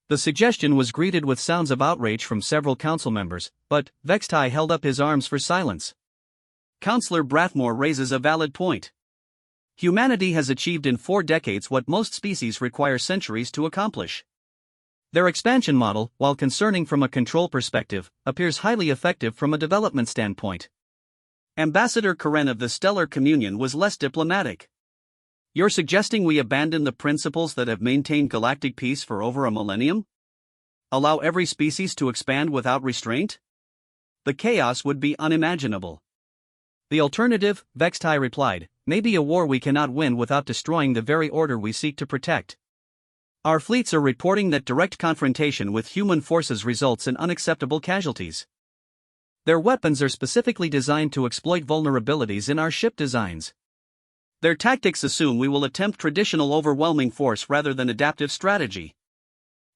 The suggestion was greeted with sounds of outrage from several council members, but HFY held up his arms for silence. Counselor Brathmore raises a valid point. Humanity has achieved in 4 decades what most species require centuries to accomplish. Their expansion model, while concerning from a control perspective, appears highly effective from a development standpoint. Ambassador Karen of the Stellar Communion was less diplomatic. You're suggesting we abandon the principles that have maintained galactic peace for over a millennium? Allow every species to expand without restraint? The chaos would be unimaginable. The alternative, HFY replied, may be a war we cannot win without destroying the very order we seek to protect. Our fleets are reporting that direct confrontation with human forces results in unacceptable casualties. Their weapons are specifically designed to exploit vulnerabilities in our ship designs. Their tactics assume we will attempt traditional overwhelming force rather than adaptive strategy.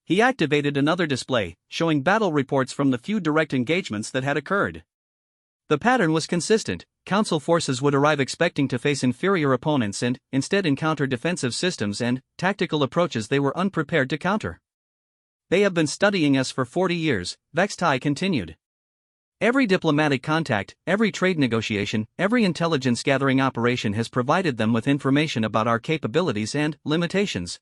He activated another display, showing battle reports from the few direct engagements that had occurred. The pattern was consistent. Council forces would arrive expecting to face inferior opponents and, instead, encounter defensive systems and tactical approaches they were unprepared to counter. They have been studying us for 40 years, HFY continued. Every diplomatic contact, every trade negotiation, every intelligence-gathering operation has provided them with information about our capabilities and limitations.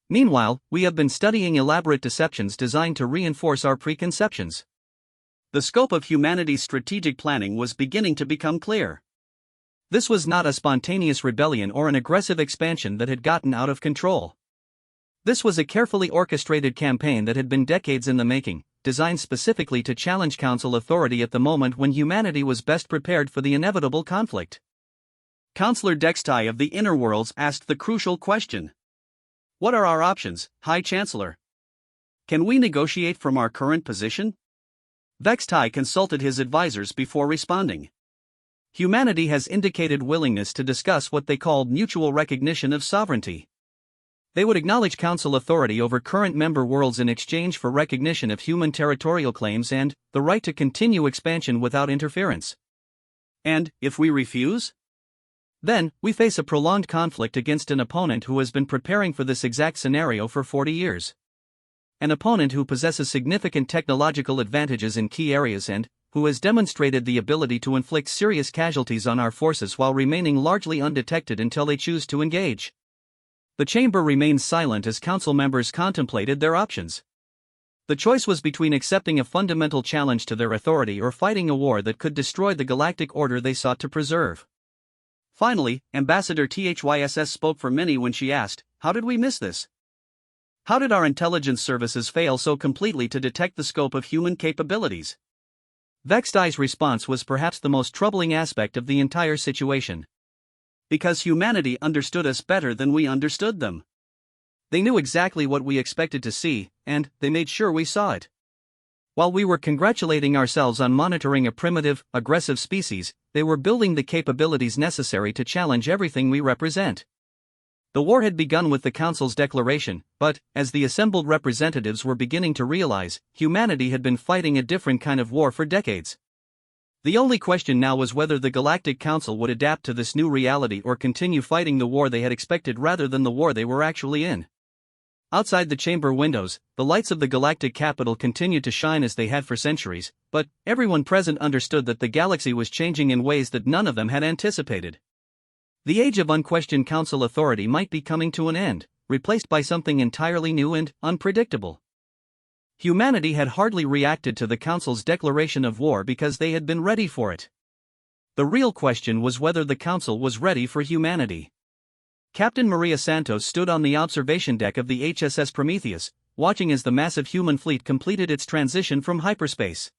Meanwhile, we have been studying elaborate deceptions designed to reinforce our preconceptions. The scope of humanity's strategic planning was beginning to become clear. This was not a spontaneous rebellion or an aggressive expansion that had gotten out of control. This was a carefully orchestrated campaign that had been decades in the making, designed specifically to challenge Council authority at the moment when humanity was best prepared for the inevitable conflict. Counselor Dextai of the Inner Worlds asked the crucial question. What are our options, High Chancellor? Can we negotiate from our current position? HFY consulted his advisors before responding. Humanity has indicated willingness to discuss what they called mutual recognition of sovereignty. They would acknowledge Council authority over current member worlds in exchange for recognition of human territorial claims and the right to continue expansion without interference. And if we refuse? Then, we face a prolonged conflict against an opponent who has been preparing for this exact scenario for 40 years. An opponent who possesses significant technological advantages in key areas and who has demonstrated the ability to inflict serious casualties on our forces while remaining largely undetected until they choose to engage. The chamber remained silent as council members contemplated their options. The choice was between accepting a fundamental challenge to their authority or fighting a war that could destroy the galactic order they sought to preserve. Finally, Ambassador THYSS spoke for many when she asked, "How did we miss this? How did our intelligence services fail so completely to detect the scope of human capabilities?" Vexed Eye's response was perhaps the most troubling aspect of the entire situation. Because humanity understood us better than we understood them. They knew exactly what we expected to see, and they made sure we saw it. While we were congratulating ourselves on monitoring a primitive, aggressive species, they were building the capabilities necessary to challenge everything we represent. The war had begun with the Council's declaration, but, as the assembled representatives were beginning to realize, humanity had been fighting a different kind of war for decades. The only question now was whether the Galactic Council would adapt to this new reality or continue fighting the war they had expected rather than the war they were actually in. Outside the chamber windows, the lights of the galactic capital continued to shine as they had for centuries, but everyone present understood that the galaxy was changing in ways that none of them had anticipated. The age of unquestioned council authority might be coming to an end, replaced by something entirely new and unpredictable. Humanity had hardly reacted to the Council's declaration of war because they had been ready for it. The real question was whether the Council was ready for humanity. Captain Maria Santos stood on the observation deck of the HSS Prometheus, watching as the massive human fleet completed its transition from hyperspace.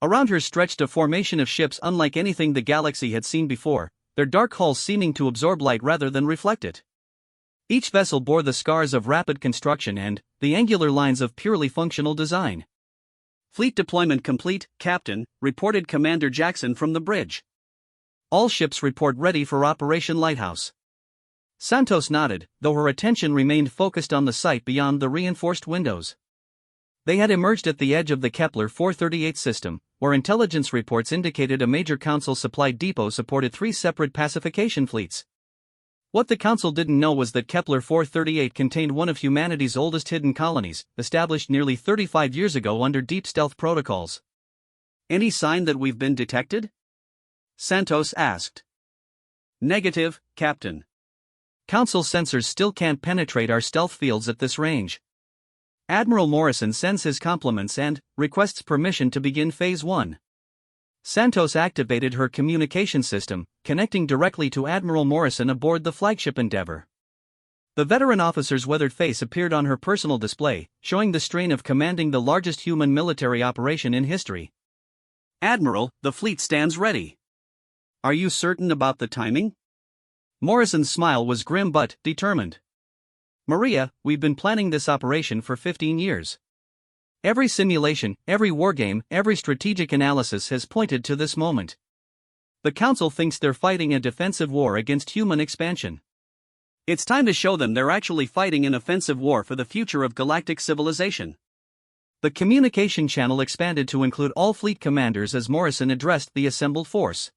Around her stretched a formation of ships unlike anything the galaxy had seen before, their dark hulls seeming to absorb light rather than reflect it. Each vessel bore the scars of rapid construction and the angular lines of purely functional design. "Fleet deployment complete, Captain," reported Commander Jackson from the bridge. "All ships report ready for Operation Lighthouse." Santos nodded, though her attention remained focused on the site beyond the reinforced windows. They had emerged at the edge of the Kepler 438 system, where intelligence reports indicated a major Council-supplied depot supported 3 separate pacification fleets. What the Council didn't know was that Kepler 438 contained one of humanity's oldest hidden colonies, established nearly 35 years ago under deep stealth protocols. "Any sign that we've been detected?" Santos asked. "Negative, Captain. Council sensors still can't penetrate our stealth fields at this range." Admiral Morrison sends his compliments and requests permission to begin Phase 1. Santos activated her communication system, connecting directly to Admiral Morrison aboard the flagship Endeavour. The veteran officer's weathered face appeared on her personal display, showing the strain of commanding the largest human military operation in history. "Admiral, the fleet stands ready. Are you certain about the timing?" Morrison's smile was grim but determined. "Maria, we've been planning this operation for 15 years. Every simulation, every wargame, every strategic analysis has pointed to this moment. The Council thinks they're fighting a defensive war against human expansion. It's time to show them they're actually fighting an offensive war for the future of galactic civilization." The communication channel expanded to include all fleet commanders as Morrison addressed the assembled force.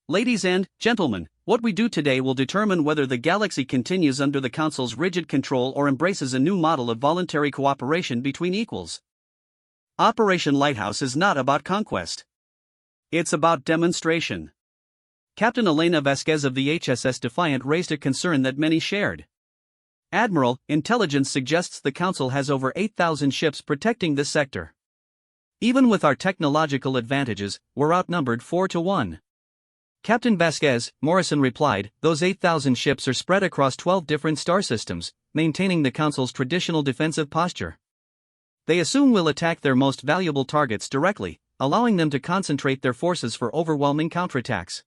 "Ladies and gentlemen, what we do today will determine whether the galaxy continues under the Council's rigid control or embraces a new model of voluntary cooperation between equals. Operation Lighthouse is not about conquest. It's about demonstration." Captain Elena Vasquez of the HSS Defiant raised a concern that many shared. "Admiral, intelligence suggests the Council has over 8,000 ships protecting this sector. Even with our technological advantages, we're outnumbered 4 to 1. "Captain Vasquez," Morrison replied, "those 8,000 ships are spread across 12 different star systems, maintaining the Council's traditional defensive posture. They assume we'll attack their most valuable targets directly, allowing them to concentrate their forces for overwhelming counterattacks.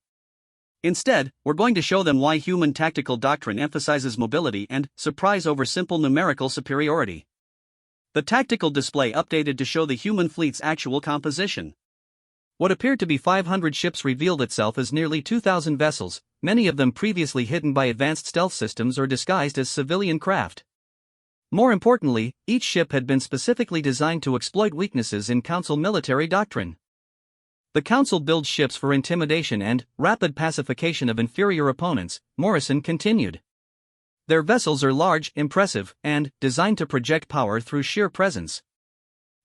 Instead, we're going to show them why human tactical doctrine emphasizes mobility and surprise over simple numerical superiority." The tactical display updated to show the human fleet's actual composition. What appeared to be 500 ships revealed itself as nearly 2,000 vessels, many of them previously hidden by advanced stealth systems or disguised as civilian craft. More importantly, each ship had been specifically designed to exploit weaknesses in Council military doctrine. The Council builds ships for intimidation and rapid pacification of inferior opponents, Morrison continued. Their vessels are large, impressive, and designed to project power through sheer presence.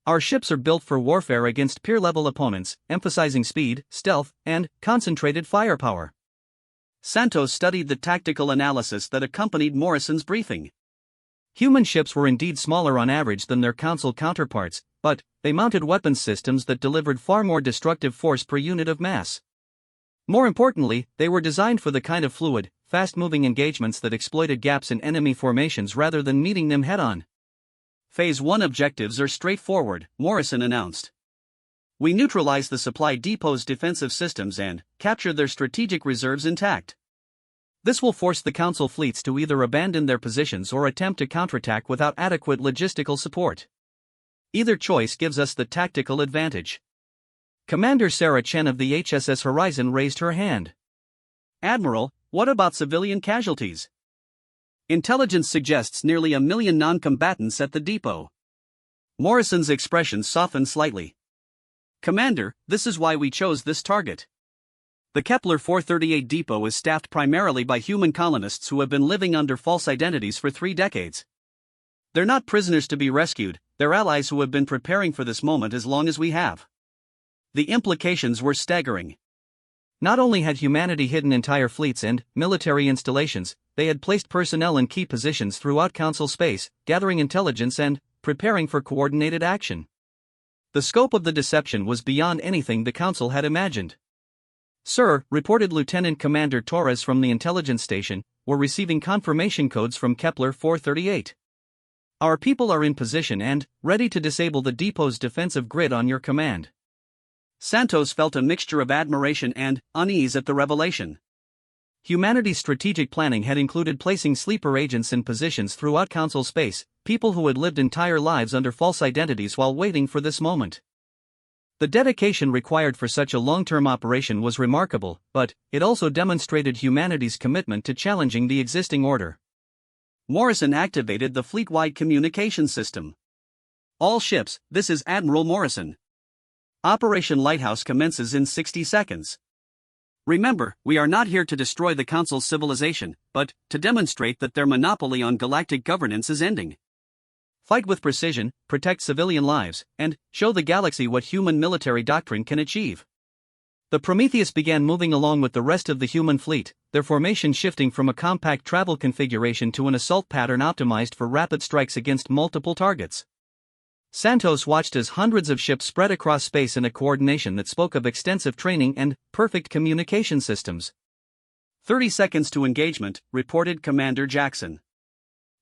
Our ships are built for warfare against peer-level opponents, emphasizing speed, stealth, and concentrated firepower. Santos studied the tactical analysis that accompanied Morrison's briefing. Human ships were indeed smaller on average than their Council counterparts, but they mounted weapons systems that delivered far more destructive force per unit of mass. More importantly, they were designed for the kind of fluid, fast-moving engagements that exploited gaps in enemy formations rather than meeting them head-on. Phase 1 objectives are straightforward, Morrison announced. We neutralize the supply depot's defensive systems and capture their strategic reserves intact. This will force the Council fleets to either abandon their positions or attempt to counterattack without adequate logistical support. Either choice gives us the tactical advantage. Commander Sarah Chen of the HSS Horizon raised her hand. Admiral, what about civilian casualties? Intelligence suggests nearly 1 million non-combatants at the depot. Morrison's expression softened slightly. Commander, this is why we chose this target. The Kepler 438 depot is staffed primarily by human colonists who have been living under false identities for 3 decades. They're not prisoners to be rescued, they're allies who have been preparing for this moment as long as we have. The implications were staggering. Not only had humanity hidden entire fleets and military installations, they had placed personnel in key positions throughout Council space, gathering intelligence and preparing for coordinated action. The scope of the deception was beyond anything the Council had imagined. Sir, reported Lieutenant Commander Torres from the intelligence station, we're receiving confirmation codes from Kepler 438. Our people are in position and ready to disable the depot's defensive grid on your command. Santos felt a mixture of admiration and unease at the revelation. Humanity's strategic planning had included placing sleeper agents in positions throughout Council space, people who had lived entire lives under false identities while waiting for this moment. The dedication required for such a long-term operation was remarkable, but it also demonstrated humanity's commitment to challenging the existing order. Morrison activated the fleet-wide communication system. All ships, this is Admiral Morrison. Operation Lighthouse commences in 60 seconds. Remember, we are not here to destroy the Council's civilization, but to demonstrate that their monopoly on galactic governance is ending. Fight with precision, protect civilian lives, and show the galaxy what human military doctrine can achieve. The Prometheus began moving along with the rest of the human fleet, their formation shifting from a compact travel configuration to an assault pattern optimized for rapid strikes against multiple targets. Santos watched as hundreds of ships spread across space in a coordination that spoke of extensive training and perfect communication systems. 30 seconds to engagement, reported Commander Jackson.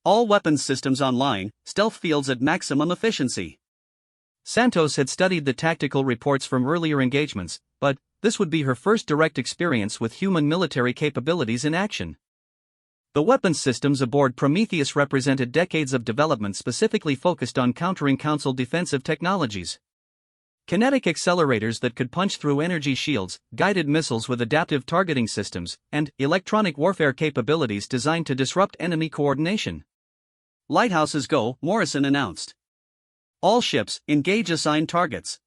All weapons systems online, stealth fields at maximum efficiency. Santos had studied the tactical reports from earlier engagements, but this would be her first direct experience with human military capabilities in action. The weapons systems aboard Prometheus represented decades of development specifically focused on countering Council defensive technologies. Kinetic accelerators that could punch through energy shields, guided missiles with adaptive targeting systems, and electronic warfare capabilities designed to disrupt enemy coordination. Lighthouses go, Morrison announced. All ships, engage assigned targets.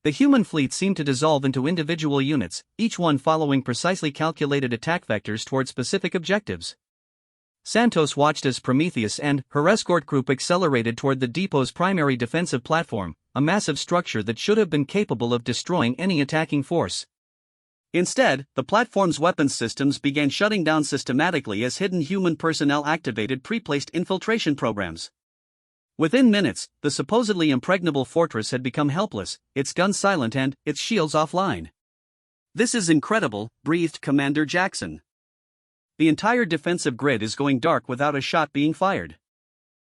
The human fleet seemed to dissolve into individual units, each one following precisely calculated attack vectors toward specific objectives. Santos watched as Prometheus and her escort group accelerated toward the depot's primary defensive platform, a massive structure that should have been capable of destroying any attacking force. Instead, the platform's weapons systems began shutting down systematically as hidden human personnel activated pre-placed infiltration programs. Within minutes, the supposedly impregnable fortress had become helpless, its guns silent and its shields offline. This is incredible, breathed Commander Jackson. The entire defensive grid is going dark without a shot being fired.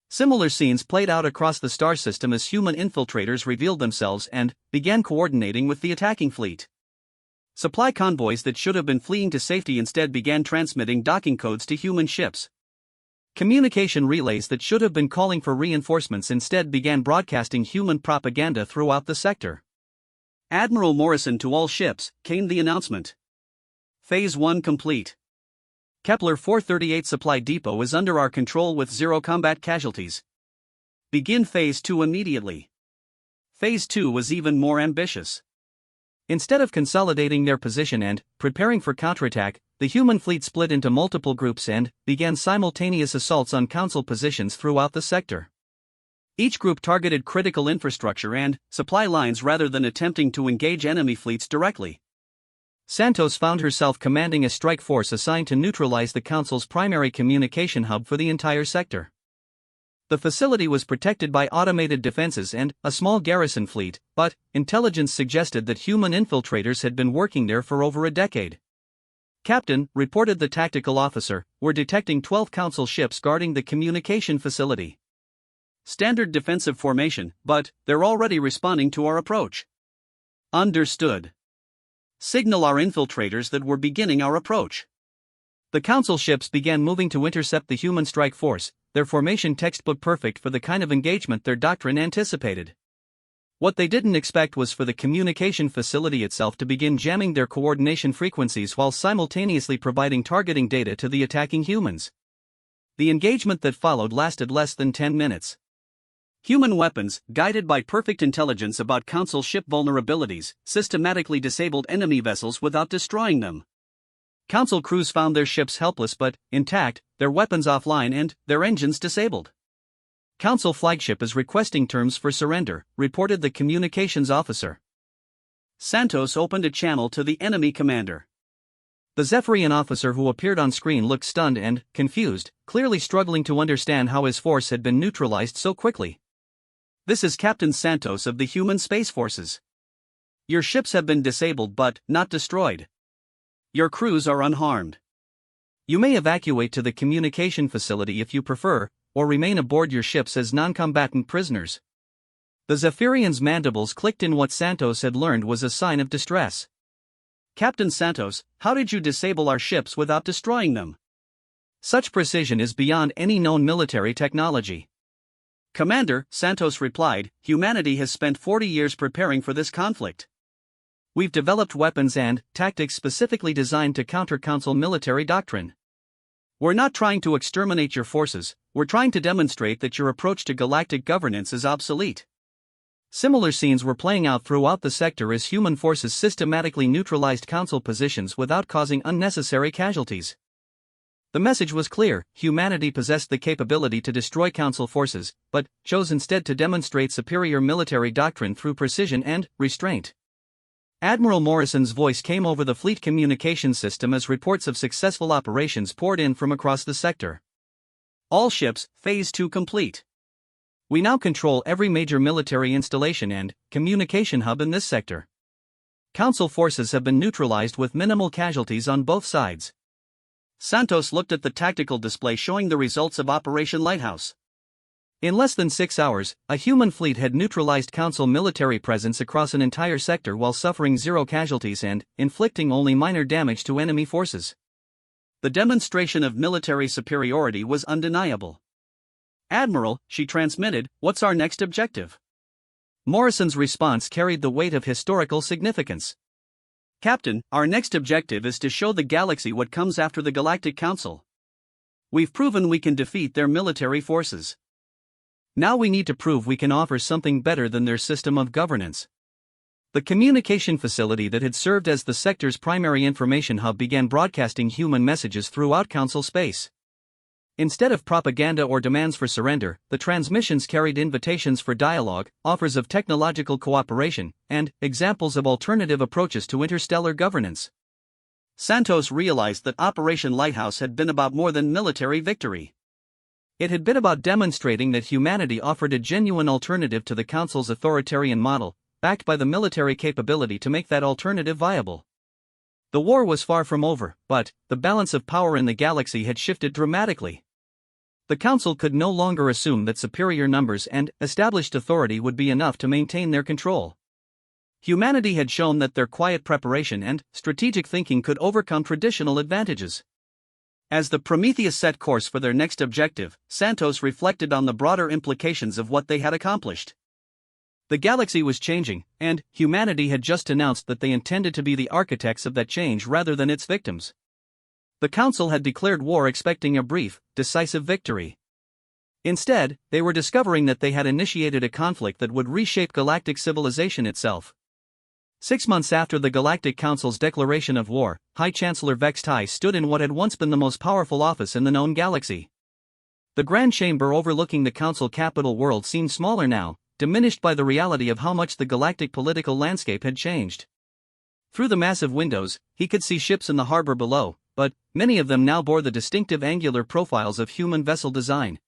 Similar scenes played out across the star system as human infiltrators revealed themselves and began coordinating with the attacking fleet. Supply convoys that should have been fleeing to safety instead began transmitting docking codes to human ships. Communication relays that should have been calling for reinforcements instead began broadcasting human propaganda throughout the sector. Admiral Morrison to all ships, came the announcement. Phase 1 complete. Kepler 438 Supply Depot is under our control with 0 combat casualties. Begin Phase 2 immediately. Phase 2 was even more ambitious. Instead of consolidating their position and preparing for counterattack, the human fleet split into multiple groups and began simultaneous assaults on Council positions throughout the sector. Each group targeted critical infrastructure and supply lines rather than attempting to engage enemy fleets directly. Santos found herself commanding a strike force assigned to neutralize the Council's primary communication hub for the entire sector. The facility was protected by automated defenses and a small garrison fleet, but intelligence suggested that human infiltrators had been working there for over a decade. "Captain," reported the tactical officer, "we're detecting 12 Council ships guarding the communication facility. Standard defensive formation, but they're already responding to our approach." "Understood. Signal our infiltrators that we're beginning our approach." The Council ships began moving to intercept the human strike force, their formation textbook perfect for the kind of engagement their doctrine anticipated. What they didn't expect was for the communication facility itself to begin jamming their coordination frequencies while simultaneously providing targeting data to the attacking humans. The engagement that followed lasted less than 10 minutes. Human weapons, guided by perfect intelligence about Council ship vulnerabilities, systematically disabled enemy vessels without destroying them. Council crews found their ships helpless but intact, their weapons offline and their engines disabled. "Council flagship is requesting terms for surrender," reported the communications officer. Santos opened a channel to the enemy commander. The Zephyrian officer who appeared on screen looked stunned and confused, clearly struggling to understand how his force had been neutralized so quickly. "This is Captain Santos of the Human Space Forces. Your ships have been disabled but not destroyed. Your crews are unharmed. You may evacuate to the communication facility if you prefer, or remain aboard your ships as non-combatant prisoners." The Zephyrian's mandibles clicked in what Santos had learned was a sign of distress. "Captain Santos, how did you disable our ships without destroying them? Such precision is beyond any known military technology." "Commander," Santos replied, "humanity has spent 40 years preparing for this conflict. We've developed weapons and tactics specifically designed to counter Council military doctrine. We're not trying to exterminate your forces, we're trying to demonstrate that your approach to galactic governance is obsolete." Similar scenes were playing out throughout the sector as human forces systematically neutralized Council positions without causing unnecessary casualties. The message was clear: humanity possessed the capability to destroy Council forces, but chose instead to demonstrate superior military doctrine through precision and restraint. Admiral Morrison's voice came over the fleet communication system as reports of successful operations poured in from across the sector. "All ships, Phase 2 complete. We now control every major military installation and communication hub in this sector. Council forces have been neutralized with minimal casualties on both sides." Santos looked at the tactical display showing the results of Operation Lighthouse. In less than 6 hours, a human fleet had neutralized Council military presence across an entire sector while suffering 0 casualties and inflicting only minor damage to enemy forces. The demonstration of military superiority was undeniable. "Admiral," she transmitted, "what's our next objective?" Morrison's response carried the weight of historical significance. "Captain, our next objective is to show the galaxy what comes after the Galactic Council. We've proven we can defeat their military forces. Now we need to prove we can offer something better than their system of governance." The communication facility that had served as the sector's primary information hub began broadcasting human messages throughout Council space. Instead of propaganda or demands for surrender, the transmissions carried invitations for dialogue, offers of technological cooperation, and examples of alternative approaches to interstellar governance. Santos realized that Operation Lighthouse had been about more than military victory. It had been about demonstrating that humanity offered a genuine alternative to the Council's authoritarian model, backed by the military capability to make that alternative viable. The war was far from over, but the balance of power in the galaxy had shifted dramatically. The Council could no longer assume that superior numbers and established authority would be enough to maintain their control. Humanity had shown that their quiet preparation and strategic thinking could overcome traditional advantages. As the Prometheus set course for their next objective, Santos reflected on the broader implications of what they had accomplished. The galaxy was changing, and humanity had just announced that they intended to be the architects of that change rather than its victims. The Council had declared war expecting a brief, decisive victory. Instead, they were discovering that they had initiated a conflict that would reshape galactic civilization itself. 6 months after the Galactic Council's declaration of war, High Chancellor Vex Tai stood in what had once been the most powerful office in the known galaxy. The Grand Chamber overlooking the Council capital world seemed smaller now, diminished by the reality of how much the galactic political landscape had changed. Through the massive windows, he could see ships in the harbor below, but many of them now bore the distinctive angular profiles of human vessel design.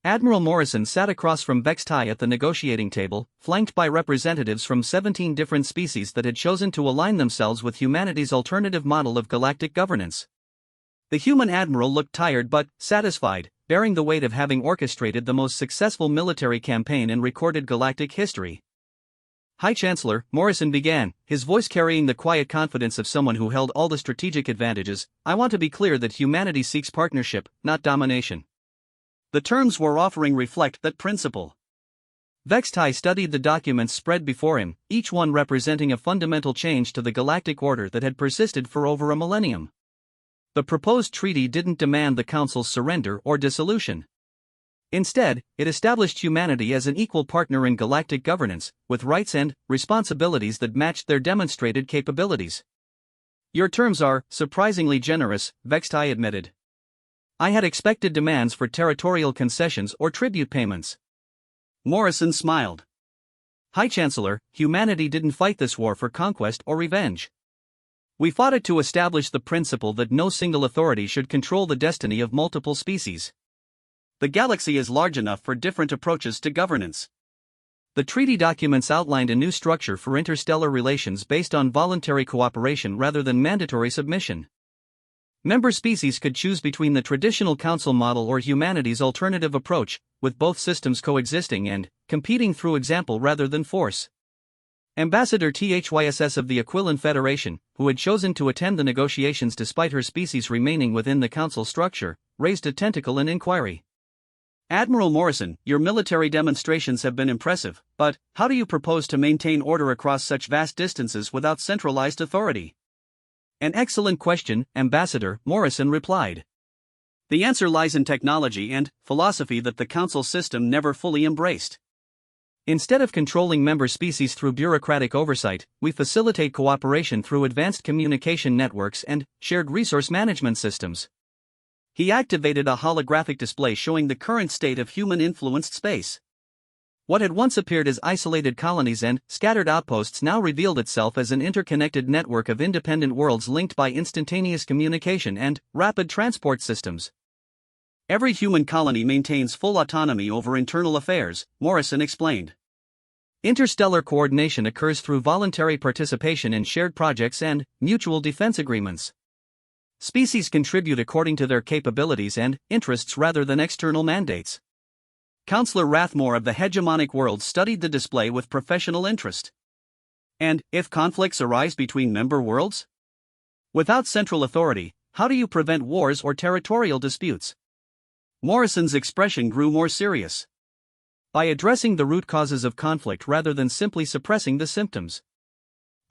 Admiral Morrison sat across from Vex Tai at the negotiating table, flanked by representatives from 17 different species that had chosen to align themselves with humanity's alternative model of galactic governance. The human admiral looked tired but satisfied, bearing the weight of having orchestrated the most successful military campaign in recorded galactic history. High Chancellor, Morrison began, his voice carrying the quiet confidence of someone who held all the strategic advantages. I want to be clear that humanity seeks partnership, not domination. The terms we're offering reflect that principle. Vex Tai studied the documents spread before him, each one representing a fundamental change to the galactic order that had persisted for over a millennium. The proposed treaty didn't demand the Council's surrender or dissolution. Instead, it established humanity as an equal partner in galactic governance, with rights and responsibilities that matched their demonstrated capabilities. Your terms are surprisingly generous, Vex Tai admitted. I had expected demands for territorial concessions or tribute payments. Morrison smiled. High Chancellor, humanity didn't fight this war for conquest or revenge. We fought it to establish the principle that no single authority should control the destiny of multiple species. The galaxy is large enough for different approaches to governance. The treaty documents outlined a new structure for interstellar relations based on voluntary cooperation rather than mandatory submission. Member species could choose between the traditional council model or humanity's alternative approach, with both systems coexisting and competing through example rather than force. Ambassador THYSS of the Aquilon Federation, who had chosen to attend the negotiations despite her species remaining within the council structure, raised a tentacle in inquiry. Admiral Morrison, your military demonstrations have been impressive, but how do you propose to maintain order across such vast distances without centralized authority? An excellent question, Ambassador, Morrison replied. The answer lies in technology and philosophy that the council system never fully embraced. Instead of controlling member species through bureaucratic oversight, we facilitate cooperation through advanced communication networks and shared resource management systems. He activated a holographic display showing the current state of human-influenced space. What had once appeared as isolated colonies and scattered outposts now revealed itself as an interconnected network of independent worlds linked by instantaneous communication and rapid transport systems. Every human colony maintains full autonomy over internal affairs, Morrison explained. Interstellar coordination occurs through voluntary participation in shared projects and mutual defense agreements. Species contribute according to their capabilities and interests rather than external mandates. Counselor Rathmore of the hegemonic world studied the display with professional interest. And if conflicts arise between member worlds? Without central authority, how do you prevent wars or territorial disputes? Morrison's expression grew more serious. By addressing the root causes of conflict rather than simply suppressing the symptoms.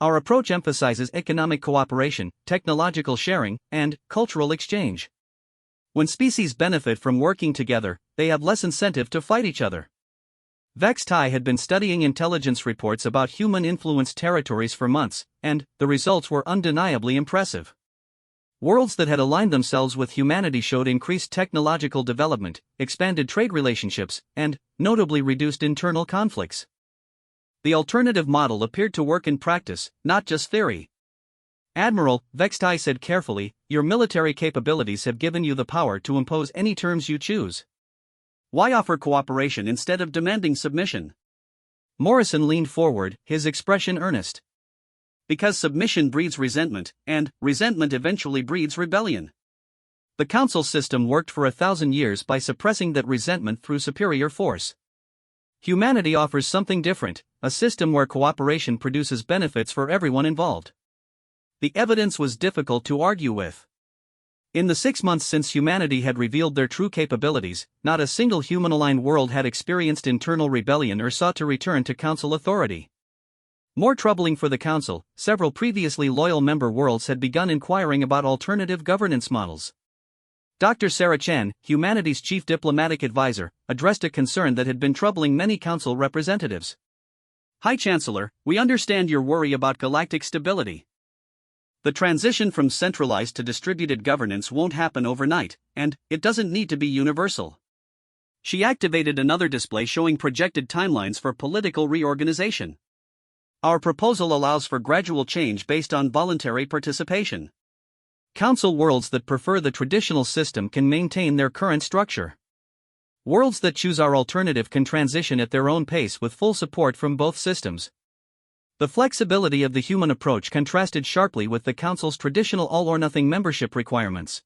Our approach emphasizes economic cooperation, technological sharing, and cultural exchange. When species benefit from working together, they have less incentive to fight each other. Vex Tai had been studying intelligence reports about human-influenced territories for months, and the results were undeniably impressive. Worlds that had aligned themselves with humanity showed increased technological development, expanded trade relationships, and notably reduced internal conflicts. The alternative model appeared to work in practice, not just theory. Admiral, Vex Tai said carefully, your military capabilities have given you the power to impose any terms you choose. Why offer cooperation instead of demanding submission? Morrison leaned forward, his expression earnest. Because submission breeds resentment, and resentment eventually breeds rebellion. The council system worked for 1,000 years by suppressing that resentment through superior force. Humanity offers something different, a system where cooperation produces benefits for everyone involved. The evidence was difficult to argue with. In the 6 months since humanity had revealed their true capabilities, not a single human-aligned world had experienced internal rebellion or sought to return to Council authority. More troubling for the Council, several previously loyal member worlds had begun inquiring about alternative governance models. Dr. Sarah Chen, humanity's chief diplomatic advisor, addressed a concern that had been troubling many Council representatives. High Chancellor, we understand your worry about galactic stability. The transition from centralized to distributed governance won't happen overnight, and it doesn't need to be universal. She activated another display showing projected timelines for political reorganization. Our proposal allows for gradual change based on voluntary participation. Council worlds that prefer the traditional system can maintain their current structure. Worlds that choose our alternative can transition at their own pace with full support from both systems. The flexibility of the human approach contrasted sharply with the Council's traditional all-or-nothing membership requirements.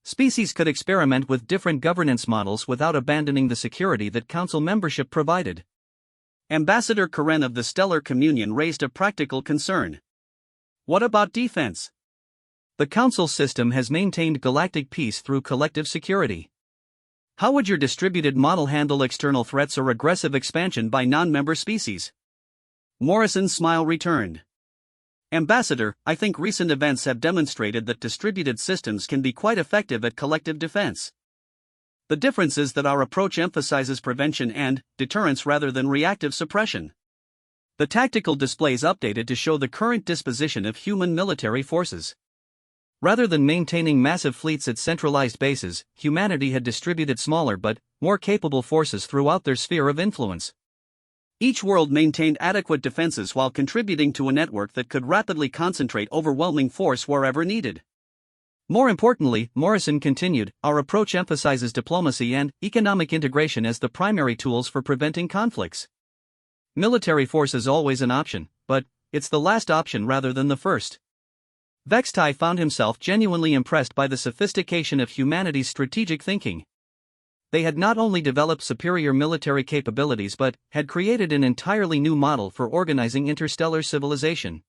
Species could experiment with different governance models without abandoning the security that Council membership provided. Ambassador Karen of the Stellar Communion raised a practical concern. What about defense? The Council system has maintained galactic peace through collective security. How would your distributed model handle external threats or aggressive expansion by non-member species? Morrison's smile returned. Ambassador, I think recent events have demonstrated that distributed systems can be quite effective at collective defense. The difference is that our approach emphasizes prevention and deterrence rather than reactive suppression. The tactical displays updated to show the current disposition of human military forces. Rather than maintaining massive fleets at centralized bases, humanity had distributed smaller but more capable forces throughout their sphere of influence. Each world maintained adequate defenses while contributing to a network that could rapidly concentrate overwhelming force wherever needed. More importantly, Morrison continued, our approach emphasizes diplomacy and economic integration as the primary tools for preventing conflicts. Military force is always an option, but it's the last option rather than the first. Vextai found himself genuinely impressed by the sophistication of humanity's strategic thinking. They had not only developed superior military capabilities but had created an entirely new model for organizing interstellar civilization.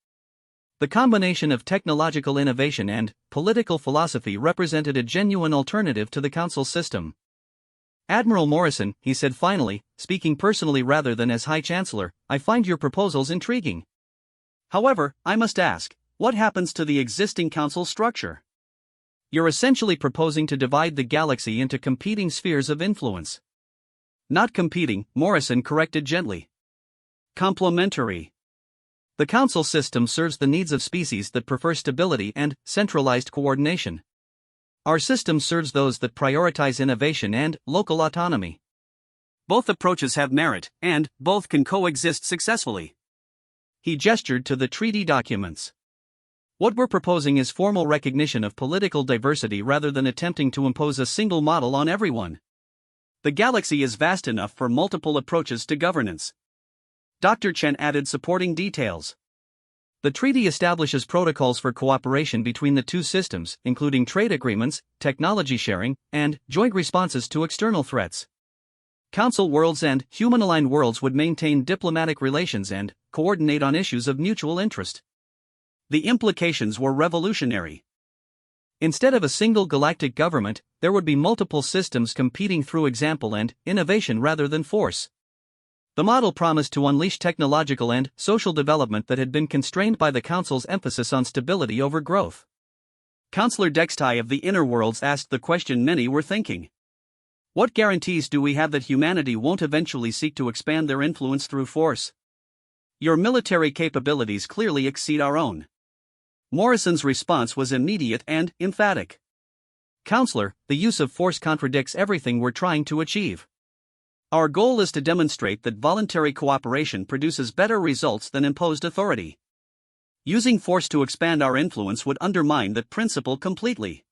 The combination of technological innovation and political philosophy represented a genuine alternative to the Council system. Admiral Morrison, he said finally, speaking personally rather than as High Chancellor, I find your proposals intriguing. However, I must ask, what happens to the existing Council structure? You're essentially proposing to divide the galaxy into competing spheres of influence. Not competing, Morrison corrected gently. Complementary. The Council system serves the needs of species that prefer stability and centralized coordination. Our system serves those that prioritize innovation and local autonomy. Both approaches have merit, and both can coexist successfully. He gestured to the treaty documents. What we're proposing is formal recognition of political diversity rather than attempting to impose a single model on everyone. The galaxy is vast enough for multiple approaches to governance. Dr. Chen added supporting details. The treaty establishes protocols for cooperation between the two systems, including trade agreements, technology sharing, and joint responses to external threats. Council worlds and human-aligned worlds would maintain diplomatic relations and coordinate on issues of mutual interest. The implications were revolutionary. Instead of a single galactic government, there would be multiple systems competing through example and innovation rather than force. The model promised to unleash technological and social development that had been constrained by the Council's emphasis on stability over growth. Councillor Dextai of the Inner Worlds asked the question many were thinking. What guarantees do we have that humanity won't eventually seek to expand their influence through force? Your military capabilities clearly exceed our own. Morrison's response was immediate and emphatic. Counselor, the use of force contradicts everything we're trying to achieve. Our goal is to demonstrate that voluntary cooperation produces better results than imposed authority. Using force to expand our influence would undermine that principle completely.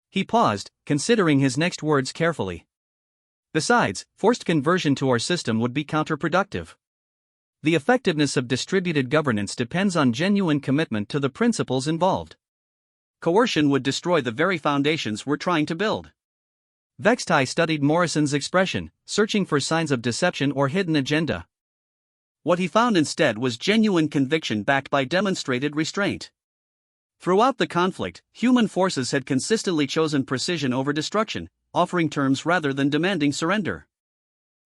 He paused, considering his next words carefully. Besides, forced conversion to our system would be counterproductive. The effectiveness of distributed governance depends on genuine commitment to the principles involved. Coercion would destroy the very foundations we're trying to build. Vextai studied Morrison's expression, searching for signs of deception or hidden agenda. What he found instead was genuine conviction backed by demonstrated restraint. Throughout the conflict, human forces had consistently chosen precision over destruction, offering terms rather than demanding surrender.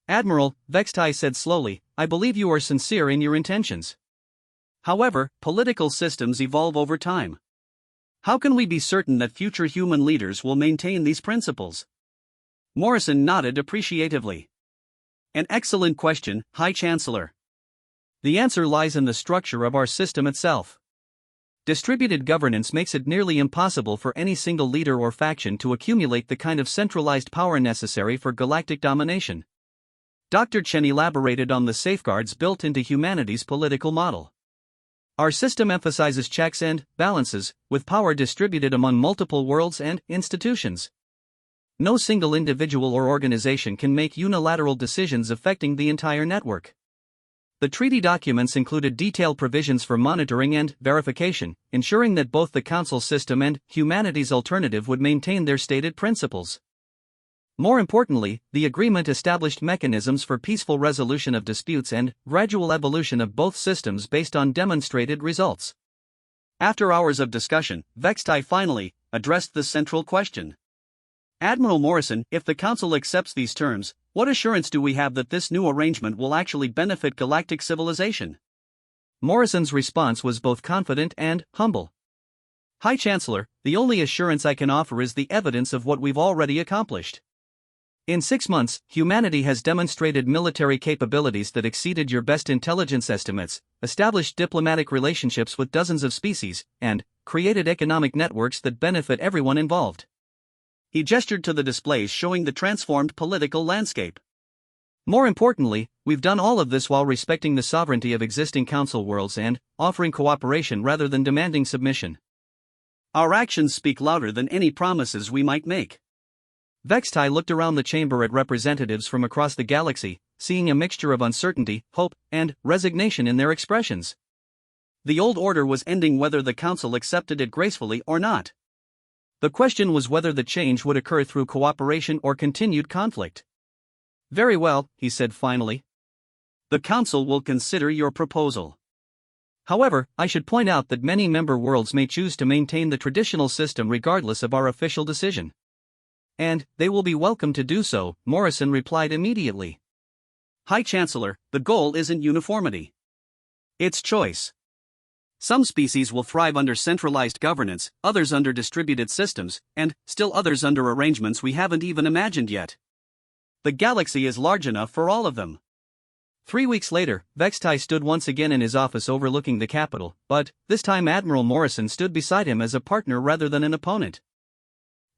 Admiral, Vextai said slowly, I believe you are sincere in your intentions. However, political systems evolve over time. How can we be certain that future human leaders will maintain these principles? Morrison nodded appreciatively. An excellent question, High Chancellor. The answer lies in the structure of our system itself. Distributed governance makes it nearly impossible for any single leader or faction to accumulate the kind of centralized power necessary for galactic domination. Dr. Chen elaborated on the safeguards built into humanity's political model. Our system emphasizes checks and balances, with power distributed among multiple worlds and institutions. No single individual or organization can make unilateral decisions affecting the entire network. The treaty documents included detailed provisions for monitoring and verification, ensuring that both the Council system and humanity's alternative would maintain their stated principles. More importantly, the agreement established mechanisms for peaceful resolution of disputes and gradual evolution of both systems based on demonstrated results. After hours of discussion, Vextai finally addressed the central question. Admiral Morrison, if the Council accepts these terms, what assurance do we have that this new arrangement will actually benefit galactic civilization? Morrison's response was both confident and humble. High Chancellor, the only assurance I can offer is the evidence of what we've already accomplished. In 6 months, humanity has demonstrated military capabilities that exceeded your best intelligence estimates, established diplomatic relationships with dozens of species, and created economic networks that benefit everyone involved. He gestured to the displays showing the transformed political landscape. More importantly, we've done all of this while respecting the sovereignty of existing Council worlds and offering cooperation rather than demanding submission. Our actions speak louder than any promises we might make. Vextai looked around the chamber at representatives from across the galaxy, seeing a mixture of uncertainty, hope, and resignation in their expressions. The old order was ending whether the Council accepted it gracefully or not. The question was whether the change would occur through cooperation or continued conflict. Very well, he said finally. The Council will consider your proposal. However, I should point out that many member worlds may choose to maintain the traditional system regardless of our official decision. And they will be welcome to do so, Morrison replied immediately. High Chancellor, the goal isn't uniformity. It's choice. Some species will thrive under centralized governance, others under distributed systems, and still others under arrangements we haven't even imagined yet. The galaxy is large enough for all of them. 3 weeks later, Vextai stood once again in his office overlooking the capital, but this time Admiral Morrison stood beside him as a partner rather than an opponent.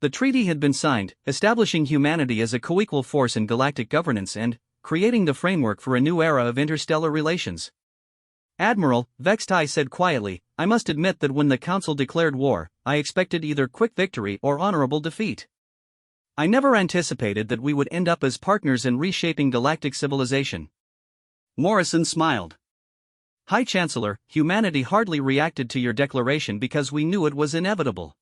The treaty had been signed, establishing humanity as a co-equal force in galactic governance and creating the framework for a new era of interstellar relations. Admiral, Vextai said quietly, I must admit that when the Council declared war, I expected either quick victory or honorable defeat. I never anticipated that we would end up as partners in reshaping galactic civilization. Morrison smiled. High Chancellor, humanity hardly reacted to your declaration because we knew it was inevitable.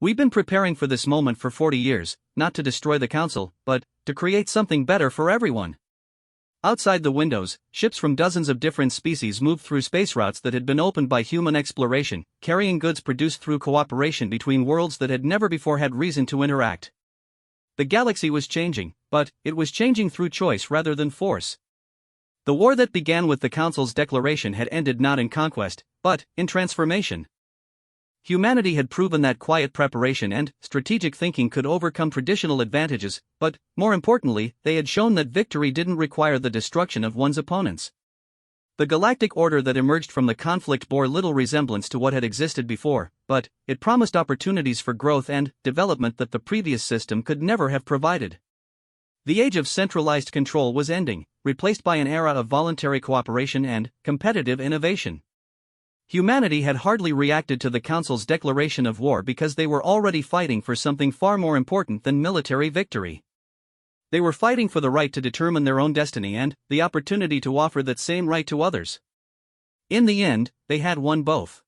We've been preparing for this moment for 40 years, not to destroy the Council, but to create something better for everyone. Outside the windows, ships from dozens of different species moved through space routes that had been opened by human exploration, carrying goods produced through cooperation between worlds that had never before had reason to interact. The galaxy was changing, but it was changing through choice rather than force. The war that began with the Council's declaration had ended not in conquest, but in transformation. Humanity had proven that quiet preparation and strategic thinking could overcome traditional advantages, but, more importantly, they had shown that victory didn't require the destruction of one's opponents. The galactic order that emerged from the conflict bore little resemblance to what had existed before, but it promised opportunities for growth and development that the previous system could never have provided. The age of centralized control was ending, replaced by an era of voluntary cooperation and competitive innovation. Humanity had hardly reacted to the Council's declaration of war because they were already fighting for something far more important than military victory. They were fighting for the right to determine their own destiny and the opportunity to offer that same right to others. In the end, they had won both.